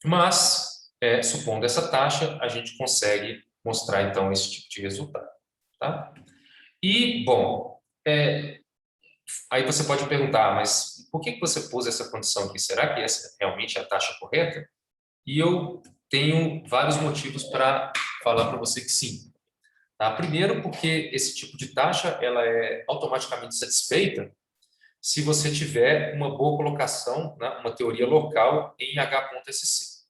Mas, supondo essa taxa, a gente consegue mostrar, então, esse tipo de resultado. Tá? E, bom, aí você pode perguntar, mas por que você pôs essa condição aqui? Será que essa realmente é a taxa correta? E eu tenho vários motivos para falar para você que sim. Tá? Primeiro, porque esse tipo de taxa ela é automaticamente satisfeita se você tiver uma boa colocação, né, uma teoria local em H.SC.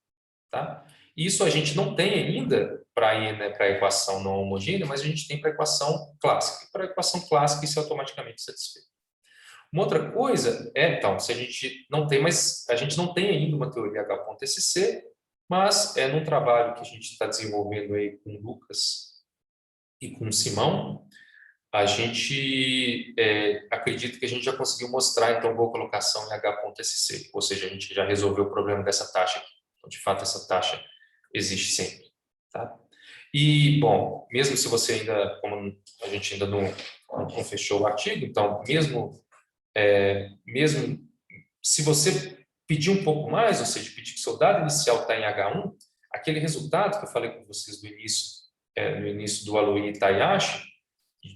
Tá? Isso a gente não tem ainda para a equação não homogênea, mas a gente tem para a equação clássica. Para a equação clássica, isso é automaticamente satisfeito. Uma outra coisa então, se a gente não tem ainda uma teoria H.SC, mas num trabalho que a gente está desenvolvendo aí com o Lucas e com o Simão, a gente acredita que a gente já conseguiu mostrar, então, boa colocação em H.SC, ou seja, a gente já resolveu o problema dessa taxa aqui. Então, de fato, essa taxa existe sempre. Tá? E, bom, mesmo se você ainda, como a gente ainda não fechou o artigo, então, mesmo se você pedir um pouco mais, ou seja, pedir que o seu dado inicial está em H1, aquele resultado que eu falei com vocês no início do Aloy Itayashi,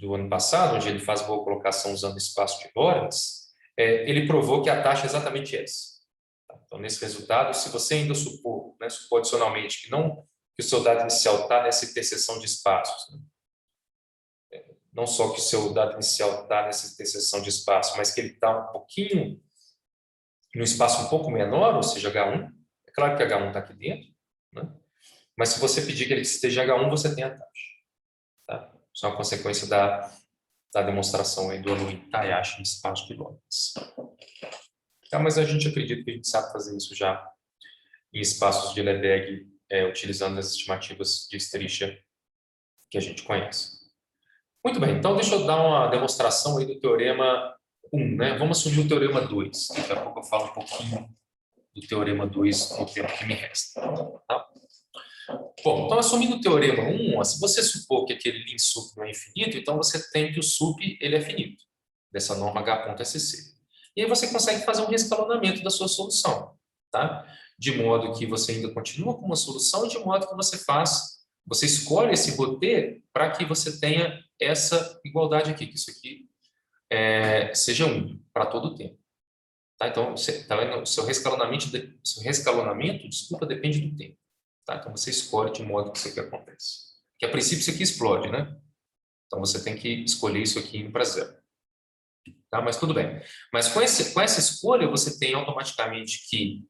do ano passado, onde ele faz boa colocação usando espaço de Lorentz, ele provou que a taxa é exatamente essa. Então, nesse resultado, se você ainda supor, supor adicionalmente que o seu dado inicial está nessa interseção de espaços, não só que o seu dado inicial está nessa interseção de espaço, mas que ele está um pouquinho no espaço um pouco menor, ou seja, H1, é claro que H1 está aqui dentro, né? Mas se você pedir que ele esteja H1, você tem a taxa. Tá? Isso é uma consequência da demonstração aí do Aloy Itayashi em espaço de Lorentz. Tá, mas a gente acredita que a gente sabe fazer isso já em espaços de Lebesgue, utilizando as estimativas de Stricha que a gente conhece. Muito bem, então deixa eu dar uma demonstração aí do teorema 1, né? Vamos assumir o teorema 2. Daqui a pouco eu falo um pouquinho do teorema 2 no tempo que me resta. Tá? Bom, então assumindo o teorema 1, se você supor que aquele Lin sup não é infinito, então você tem que o sup ele é finito, dessa norma H.SC. E aí você consegue fazer um rescalonamento da sua solução, tá? De modo que você ainda continua com uma solução e de modo que você escolhe esse roteiro para que você tenha essa igualdade aqui, que isso aqui seja 1 para todo o tempo. Tá? Então, o seu rescalonamento, desculpa, depende do tempo. Tá? Então, você escolhe de modo que isso aqui acontece. Que a princípio isso aqui explode, né? Então, você tem que escolher isso aqui indo para 0. Tá? Mas tudo bem. Mas com essa escolha, você tem automaticamente que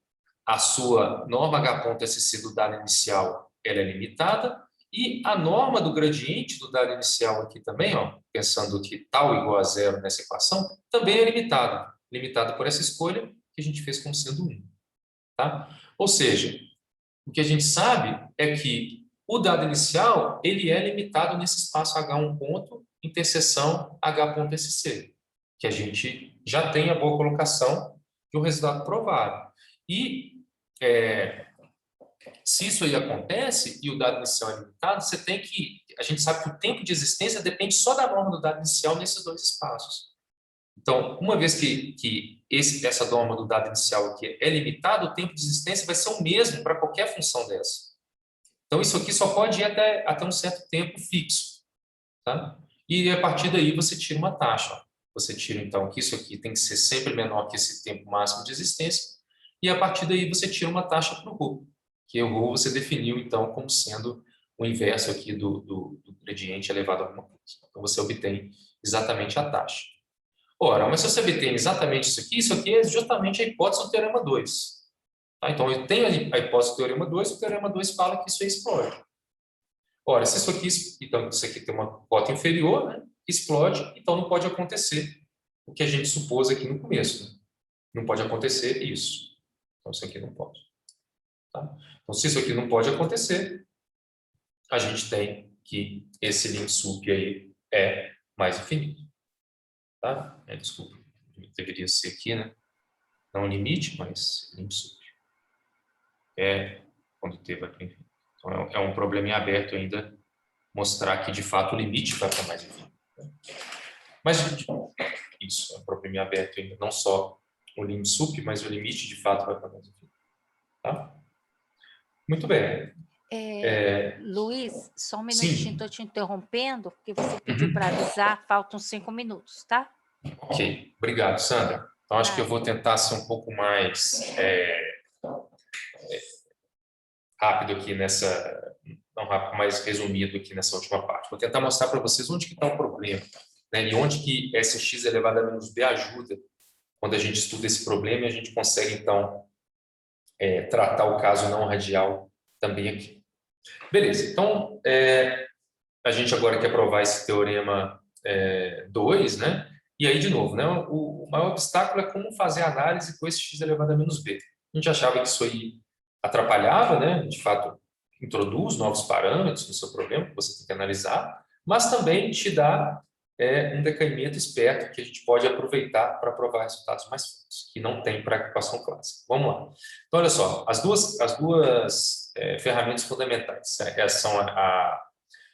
a sua norma H.SC do dado inicial ela é limitada e a norma do gradiente do dado inicial aqui também, pensando que tal igual a 0 nessa equação, também é limitada. Limitada por essa escolha que a gente fez como sendo 1. Tá? Ou seja, o que a gente sabe é que o dado inicial ele é limitado nesse espaço H1 ponto interseção H.SC, que a gente já tem a boa colocação de um resultado provável. E se isso aí acontece e o dado inicial é limitado, a gente sabe que o tempo de existência depende só da norma do dado inicial nesses dois espaços. Então, uma vez que essa norma do dado inicial aqui é limitada, o tempo de existência vai ser o mesmo para qualquer função dessa. Então, isso aqui só pode ir até um certo tempo fixo. Tá? E a partir daí você tira uma taxa. Você tira, então, que isso aqui tem que ser sempre menor que esse tempo máximo de existência, e a partir daí você tira uma taxa para o ρ, que o ρ você definiu, então, como sendo o inverso aqui do gradiente elevado a alguma coisa. Então, você obtém exatamente a taxa. Ora, mas se você obtém exatamente isso aqui é justamente a hipótese do teorema 2. Tá? Então, eu tenho a hipótese do teorema 2, o teorema 2 fala que isso aí explode. Ora, se isso aqui tem uma cota inferior, né, explode, então não pode acontecer o que a gente supôs aqui no começo. Né? Não pode acontecer isso. Então, isso aqui não pode. Tá? Então, se isso aqui não pode acontecer, a gente tem que esse lim sup aí é mais infinito. Tá? Desculpa, deveria ser aqui, né? Não limite, mas lim sup. Quando teve aqui. Então, é um probleminha aberto ainda mostrar que, de fato, o limite vai para mais infinito. Né? Mas, isso, é um probleminha aberto ainda. Não só o lim sup, mas o limite, de fato, vai para mais infinito. Tá? Muito bem. Luiz, só um Sim. minutinho, estou te interrompendo, porque você pediu para avisar, faltam 5 minutos, tá? Ok, obrigado, Sandra. Então, acho que eu vou tentar ser um pouco mais rápido aqui não rápido, mais resumido aqui nessa última parte. Vou tentar mostrar para vocês onde que está o problema, né? E onde que Sx elevado a menos b ajuda quando a gente estuda esse problema e a gente consegue, então, tratar o caso não radial também aqui. Beleza, então, a gente agora quer provar esse teorema 2, né? E aí, de novo, né? O maior obstáculo é como fazer a análise com esse x elevado a menos b. A gente achava que isso aí atrapalhava, né? De fato, introduz novos parâmetros no seu problema que você tem que analisar, mas também te dá um decaimento esperto que a gente pode aproveitar para provar resultados mais fortes, que não tem para equação clássica. Vamos lá. Então, olha só, as duas ferramentas fundamentais são a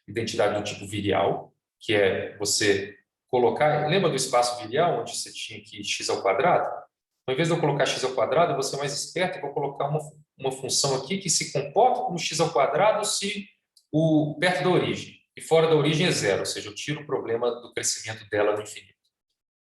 identidade do tipo virial, que é você colocar... Lembra do espaço virial, onde você tinha aqui x ao quadrado? Então, em vez de eu colocar x ao quadrado, eu vou ser mais esperto e vou colocar uma função aqui que se comporta como x ao quadrado se perto da origem. E fora da origem é zero, ou seja, eu tiro o problema do crescimento dela no infinito.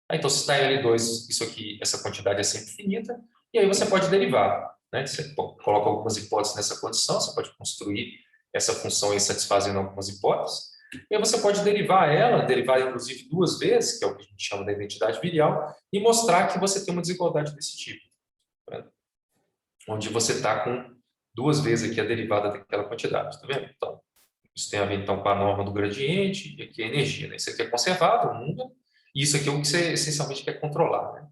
Então, se está em L2, isso aqui, essa quantidade é sempre infinita, e aí você pode derivar. Né? Você coloca algumas hipóteses nessa condição, você pode construir essa função aí satisfazendo algumas hipóteses, e aí você pode derivar inclusive 2 vezes, que é o que a gente chama da identidade virial, e mostrar que você tem uma desigualdade desse tipo. Né? Onde você está com 2 vezes aqui a derivada daquela quantidade, tá vendo? Então, isso tem a ver, então, com a norma do gradiente, e aqui a energia. Né? Isso aqui é conservado, muda, e isso aqui é o que você essencialmente quer controlar. Né?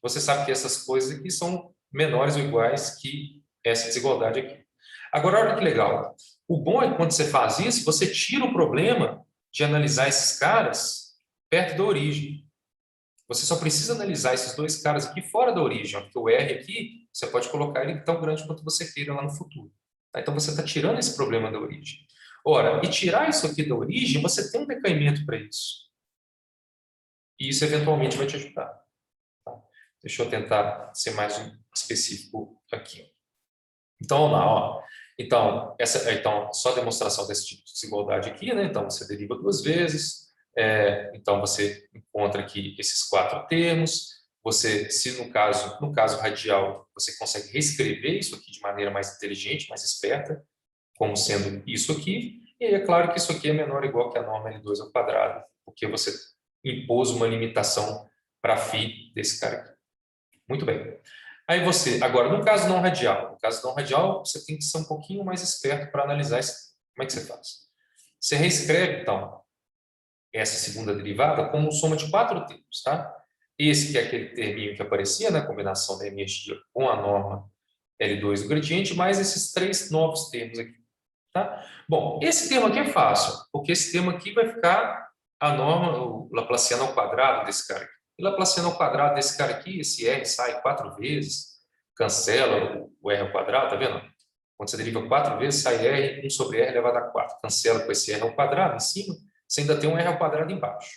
Você sabe que essas coisas aqui são menores ou iguais que essa desigualdade aqui. Agora, olha que legal. O bom é que quando você faz isso, você tira o problema de analisar esses caras perto da origem. Você só precisa analisar esses 2 caras aqui fora da origem, porque o R aqui, você pode colocar ele tão grande quanto você queira lá no futuro. Tá? Então, você está tirando esse problema da origem. Ora, e tirar isso aqui da origem, você tem um decaimento para isso. E isso, eventualmente, vai te ajudar. Tá? Deixa eu tentar ser mais específico aqui. Então, vamos lá. Ó. Então, só a demonstração desse tipo de desigualdade aqui, né? Então, você deriva 2 vezes. Então, você encontra aqui esses 4 termos. Você, se no caso radial, você consegue reescrever isso aqui de maneira mais inteligente, mais esperta, como sendo isso aqui, e aí é claro que isso aqui é menor ou igual que a norma L2 ao quadrado, porque você impôs uma limitação para φ desse cara aqui. Muito bem. Aí você, agora, no caso não radial, você tem que ser um pouquinho mais esperto para analisar isso. Como é que você faz? Você reescreve, então, essa segunda derivada como soma de 4 termos, tá? Esse que é aquele terminho que aparecia na combinação da energia com a norma L2 do gradiente, mais esses 3 novos termos aqui. Tá? Bom, esse termo aqui é fácil, porque esse termo aqui vai ficar a norma, o Laplaciano ao quadrado desse cara aqui. E Laplaciano ao quadrado desse cara aqui, esse R sai 4 vezes, cancela o R ao quadrado, tá vendo? Quando você deriva 4 vezes, sai R, 1 sobre R elevado a 4. Cancela com esse R ao quadrado em cima, você ainda tem um R ao quadrado embaixo.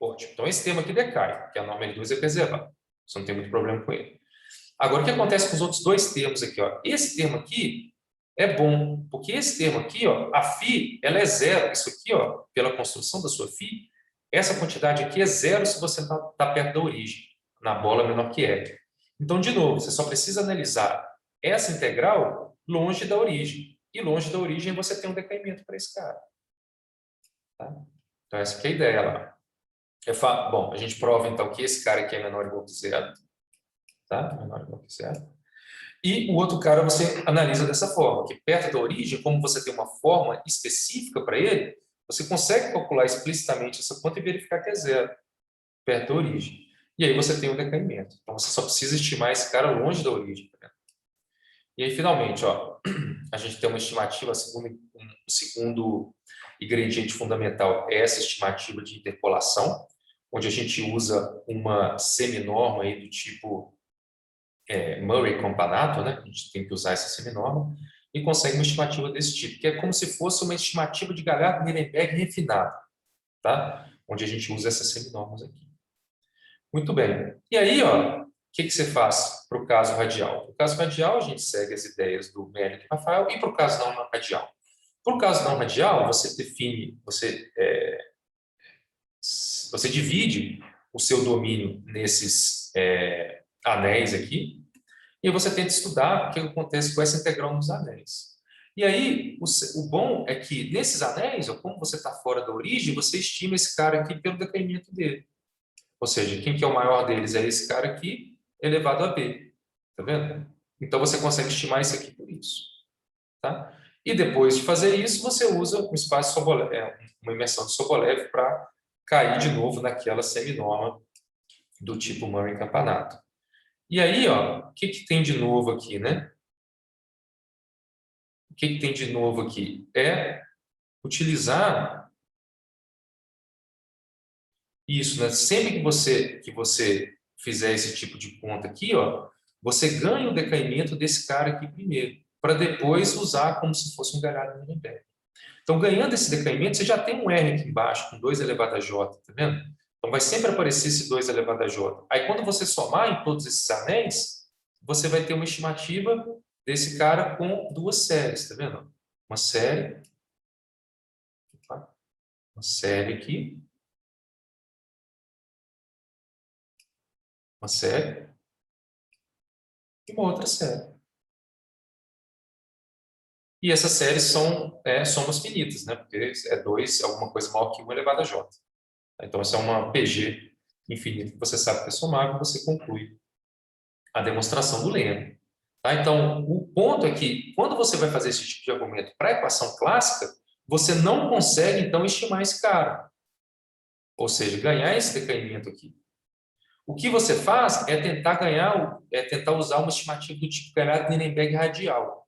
Ótimo. Então, esse termo aqui decai, porque a norma L2 é preservada. Você não tem muito problema com ele. Agora, o que acontece com os outros dois termos aqui? Ó? Esse termo aqui é bom, porque esse termo aqui, ó, a φ, ela é zero. Isso aqui, ó, pela construção da sua φ, essa quantidade aqui é zero se você está perto da origem, na bola menor que R. Então, de novo, você só precisa analisar essa integral longe da origem. E longe da origem você tem um decaimento para esse cara. Tá? Então, essa aqui é a ideia lá. Bom, a gente prova então que esse cara aqui é menor ou igual que zero. Tá? Menor ou igual que zero. E o outro cara você analisa dessa forma, que perto da origem, como você tem uma forma específica para ele, você consegue calcular explicitamente essa conta e verificar que é zero, perto da origem. E aí você tem um decaimento. Então você só precisa estimar esse cara longe da origem. Tá? E aí, finalmente, ó, a gente tem uma estimativa, o segundo ingrediente fundamental é essa estimativa de interpolação, onde a gente usa uma seminorma aí do tipo Murray-Campanato, né? A gente tem que usar essa seminorma, e consegue uma estimativa desse tipo, que é como se fosse uma estimativa de Galhardo-Nirenberg refinada, tá? Onde a gente usa essas seminormas aqui. Muito bem. E aí, ó, o que você faz para o caso radial? Para o caso radial, a gente segue as ideias do Mérito e Rafael, e para o caso não radial. Para o caso não radial, você define, você divide o seu domínio nesses anéis aqui, e você tenta estudar o que acontece com essa integral nos anéis. E aí, o bom é que nesses anéis, ou como você está fora da origem, você estima esse cara aqui pelo decaimento dele. Ou seja, quem que é o maior deles é esse cara aqui, elevado a b. Tá vendo? Então, você consegue estimar isso aqui por isso. Tá? E depois de fazer isso, você usa um espaço Sobolev, uma imersão de Sobolev para cair de novo naquela seminorma do tipo Murray-Campanato. E aí, ó, o que tem de novo aqui, né? O que tem de novo aqui? É utilizar isso, né? Sempre que você fizer esse tipo de conta aqui, ó, você ganha o decaimento desse cara aqui primeiro, para depois usar como se fosse um Galhardo-Nirenberg. Então, ganhando esse decaimento, você já tem um R aqui embaixo, com 2 elevado a J, tá vendo? Então, vai sempre aparecer esse 2 elevado a J. Aí, quando você somar em todos esses anéis, você vai ter uma estimativa desse cara com duas séries, tá vendo? Uma série aqui, uma série e uma outra série. E essas séries são somas finitas, né? Porque é 2, alguma coisa maior que 1 elevado a J. Então, essa é uma PG infinita que você sabe que é somável, você conclui a demonstração do lema. Tá? Então, o ponto é que, quando você vai fazer esse tipo de argumento para a equação clássica, você não consegue, então, estimar esse cara. Ou seja, ganhar esse decaimento aqui. O que você faz é tentar usar uma estimativa do tipo Galhardo-Nirenberg radial.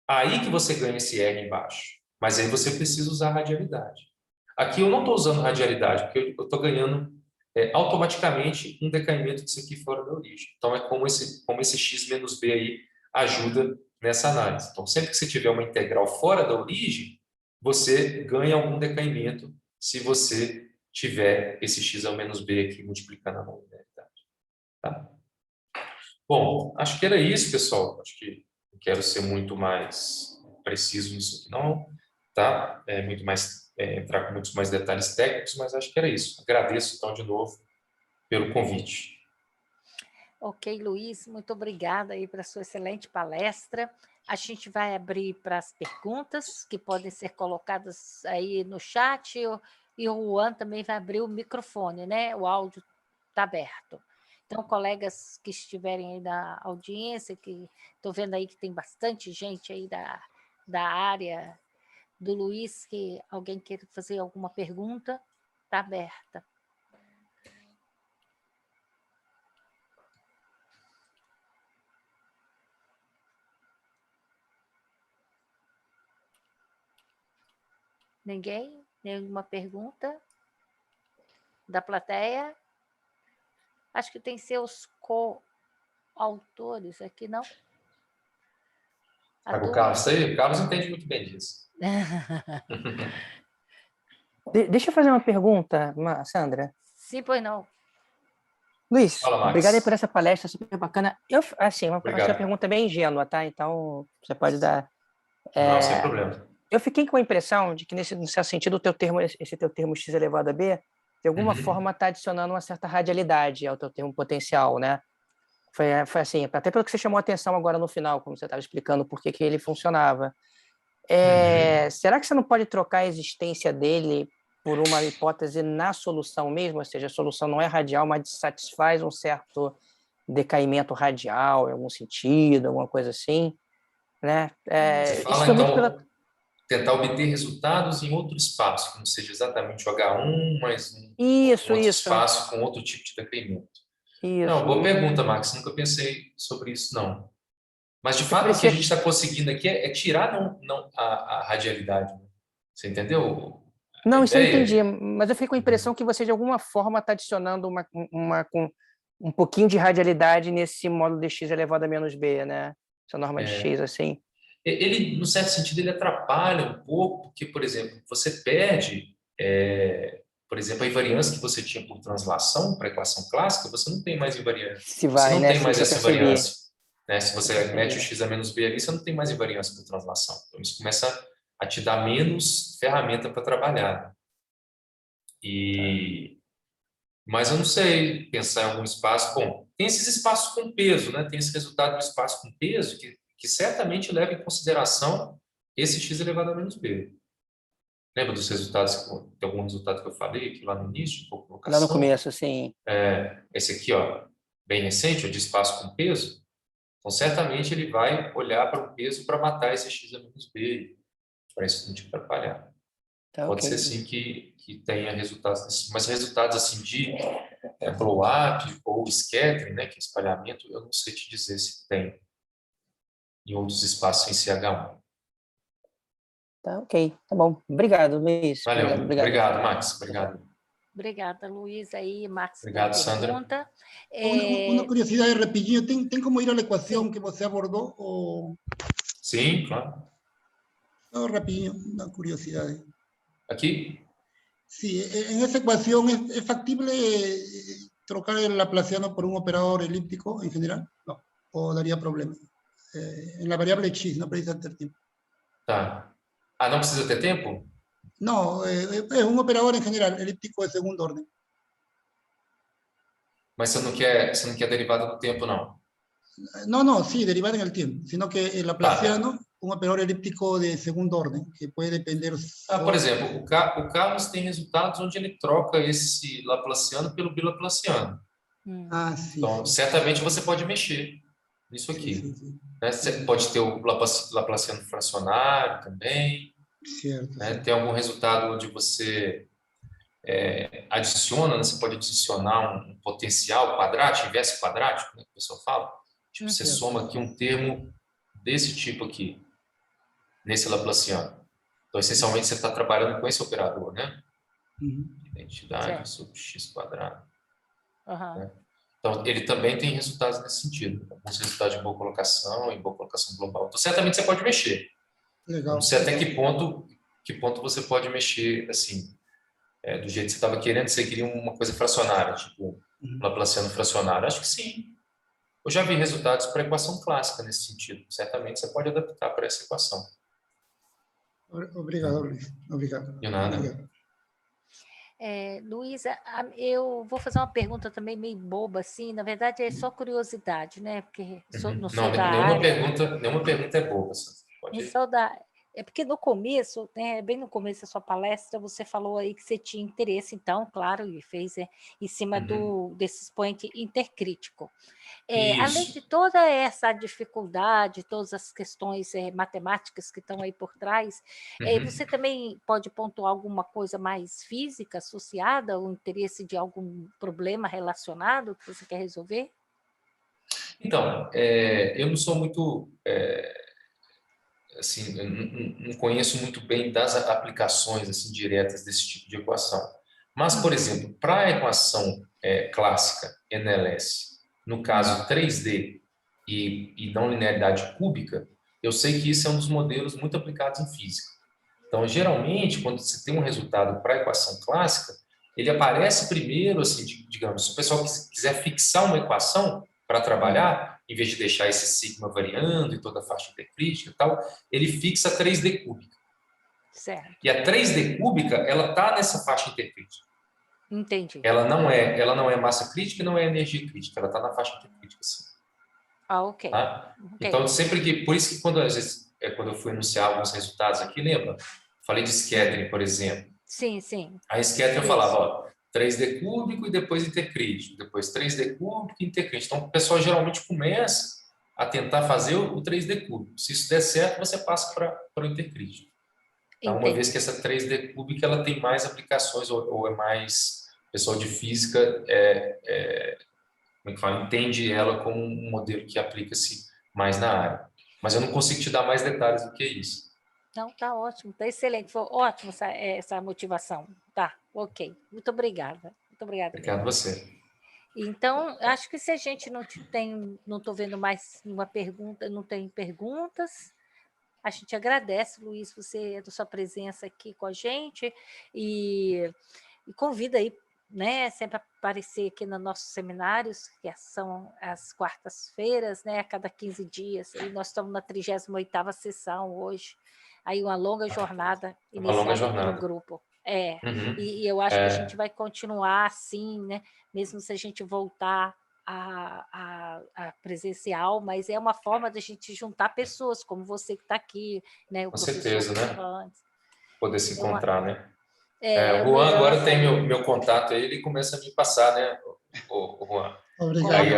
Aí que você ganha esse R embaixo. Mas aí você precisa usar a radialidade. Aqui eu não estou usando radialidade, porque eu estou ganhando automaticamente um decaimento disso aqui fora da origem. Então, é como esse x menos b aí ajuda nessa análise. Então, sempre que você tiver uma integral fora da origem, você ganha algum decaimento se você tiver esse x ao menos b aqui multiplicando a linearidade. Tá? Bom, acho que era isso, pessoal. Acho que não quero ser muito mais preciso nisso aqui, não. Tá? Muito mais, entrar com muitos mais detalhes técnicos, mas acho que era isso. Agradeço, então, de novo, pelo convite. Ok, Luiz, muito obrigada aí para a sua excelente palestra. A gente vai abrir para as perguntas que podem ser colocadas aí no chat e o Juan também vai abrir o microfone, né? O áudio está aberto. Então, colegas que estiverem aí na audiência, que estou vendo aí que tem bastante gente aí da área do Luiz, que alguém queira fazer alguma pergunta, está aberta. Ninguém? Nenhuma pergunta? da plateia? Acho que tem seus coautores aqui, não? Tá com o Carlos aí? O Carlos entende muito bem disso. Deixa eu fazer uma pergunta, Sandra. Sim, pois não. Luiz, Fala, Max. obrigado aí por essa palestra super bacana. Assim, uma Obrigado. pergunta bem ingênua, tá? Então, você pode dar... Não, sem problema. Eu fiquei com a impressão de que, no seu sentido, esse teu termo x elevado a b, de alguma forma está adicionando uma certa radialidade ao teu termo potencial, né? Foi assim, até pelo que você chamou a atenção agora no final, como você estava explicando por que ele funcionava. Será que você não pode trocar a existência dele por uma hipótese na solução mesmo? Ou seja, a solução não é radial, mas satisfaz um certo decaimento radial, em algum sentido, alguma coisa assim, né? Você fala, então, tentar obter resultados em outro espaço, que não seja exatamente o H1, mas outro espaço com outro tipo de decaimento. Não, boa pergunta, Max. Nunca pensei sobre isso, não. Mas, de fato, o que a gente está conseguindo aqui é tirar a radialidade. Você entendeu? Não, isso eu entendi. Mas eu fiquei com a impressão que você, de alguma forma, está adicionando um pouquinho de radialidade nesse módulo de x elevado a menos b, né? Essa norma de x, assim. Ele, no certo sentido, ele atrapalha um pouco, porque, por exemplo, você perde... por exemplo, a invariância que você tinha por translação para a equação clássica, você não tem mais invariância. Você não tem mais essa invariância. Né? Se você mete o x a menos b ali, você não tem mais invariância por translação. Então, isso começa a te dar menos ferramenta para trabalhar. Mas eu não sei pensar em algum espaço... Bom, tem esses espaços com peso, né? Tem esse resultado do espaço com peso que certamente leva em consideração esse x elevado a menos b. Lembra dos resultados? Tem algum resultado que eu falei aqui lá no início? Lá no começo, sim. Esse aqui, ó, bem recente, o de espaço com peso. Então, certamente ele vai olhar para o peso para matar esse x a menos b, para isso não te atrapalhar. Pode ser sim que tenha resultados, mas resultados assim de blow-up ou scattering, né, que é espalhamento, eu não sei te dizer se tem em outros espaços sem CH1. Tá, ok. Tá bom. Obrigado, Luiz. Valeu. Obrigado, Max. Obrigado. Obrigada, Luiz. Aí, Max, obrigado, Sandra. Una curiosidad, rapidinho. ¿Tem como ir a la ecuación que você abordó? O... Sim, claro. No, rapidinho, una curiosidad. ¿Aquí? Sí, en esa ecuación ¿es factible trocar el laplaciano por un operador elíptico en general? No, o daría problemas. En la variable x, no precisa ter tiempo. Tá. Não precisa ter tempo? No, es un operador en general, elíptico de segundo orden. Mas você não quer derivada do tempo, não? No, sí, derivada en el tiempo, sino que el laplaciano, un operador elíptico de segundo orden, que puede depender... Por exemplo, o Carlos tem resultados onde ele troca esse laplaciano pelo bilaplaciano. Sim. Então, certamente você pode mexer nisso aqui. Sim. Né? Você pode ter o laplaciano fracionário também. Certo. Né? Tem algum resultado onde você adiciona, né? Você pode adicionar um potencial quadrático, inverso quadrático, né? Que o pessoal fala. Tipo, você soma aqui um termo desse tipo aqui, nesse laplaciano. Então, essencialmente, você está trabalhando com esse operador, né? Identidade sobre x quadrado. Né? Então, ele também tem resultados nesse sentido. Alguns resultados de boa colocação e boa colocação global. Então, certamente você pode mexer. Legal. Não sei até que ponto você pode mexer, assim, do jeito que você estava querendo, você queria uma coisa fracionária, tipo um laplaciano fracionário. Acho que sim. Eu já vi resultados para equação clássica nesse sentido. Certamente você pode adaptar para essa equação. Obrigado, Luiz. Obrigado. De nada. Obrigado. Luísa, eu vou fazer uma pergunta também meio boba, assim, na verdade é só curiosidade, né? Porque não sou da área. Nenhuma pergunta é boba. É porque no começo, né, bem no começo da sua palestra, você falou aí que você tinha interesse, então, claro, e fez em cima desse expoente intercrítico. Além de toda essa dificuldade, todas as questões matemáticas que estão aí por trás, você também pode pontuar alguma coisa mais física associada, o interesse de algum problema relacionado que você quer resolver? Então, eu não sou muito... assim, eu não conheço muito bem das aplicações assim, diretas desse tipo de equação. Mas, por exemplo, para a equação clássica NLS, no caso 3D e não linearidade cúbica, eu sei que isso é um dos modelos muito aplicados em física. Então, geralmente, quando você tem um resultado para a equação clássica, ele aparece primeiro, assim, digamos, se o pessoal quiser fixar uma equação para trabalhar, em vez de deixar esse sigma variando em toda a faixa intercrítica e tal, ele fixa a 3D cúbica. Certo. E a 3D cúbica, ela está nessa faixa intercrítica. Entendi. Ela não é massa crítica e não é energia crítica, ela está na faixa intercrítica, sim. Ok. Tá? Ok. Então, sempre que... Por isso que quando, às vezes, quando eu fui anunciar alguns resultados aqui, lembra? Falei de scattering, por exemplo. Sim, sim. A scattering eu Isso. falava, ó, 3D cúbico e depois intercrítico, depois 3D cúbico e intercrítico. Então, o pessoal geralmente começa a tentar fazer o 3D cúbico. Se isso der certo, você passa para o intercrítico. Então, uma vez que essa 3D cúbica ela tem mais aplicações ou é mais... O pessoal de física como é que fala? Entende ela como um modelo que aplica-se mais na área. Mas eu não consigo te dar mais detalhes do que isso. Não, tá ótimo, tá excelente. Foi ótimo essa motivação. Tá, ok. Muito obrigada. Muito obrigada. Obrigado a você. Então, acho que se a gente não estou vendo mais nenhuma pergunta, não tem perguntas, a gente agradece, Luiz, você, da sua presença aqui com a gente e convida aí, né, sempre a aparecer aqui nos nossos seminários, que são as quartas-feiras, né, a cada 15 dias, e nós estamos na 38ª sessão hoje, aí uma longa jornada iniciada pelo grupo. E eu acho que a gente vai continuar assim, né, mesmo se a gente voltar a presencial, mas é uma forma da gente juntar pessoas, como você que está aqui, né, o Com professor certeza, né? antes. Poder se encontrar, né? É, o Juan agora tem meu contato aí, ele começa a me passar, né, o Juan? Obrigado. Aí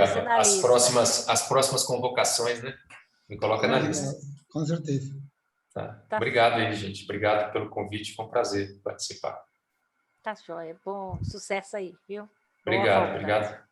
as próximas convocações, né? Me coloca na lista. Com certeza. Tá. Obrigado aí, gente. Obrigado pelo convite, foi um prazer participar. Tá joia. Bom sucesso aí, viu? Obrigado.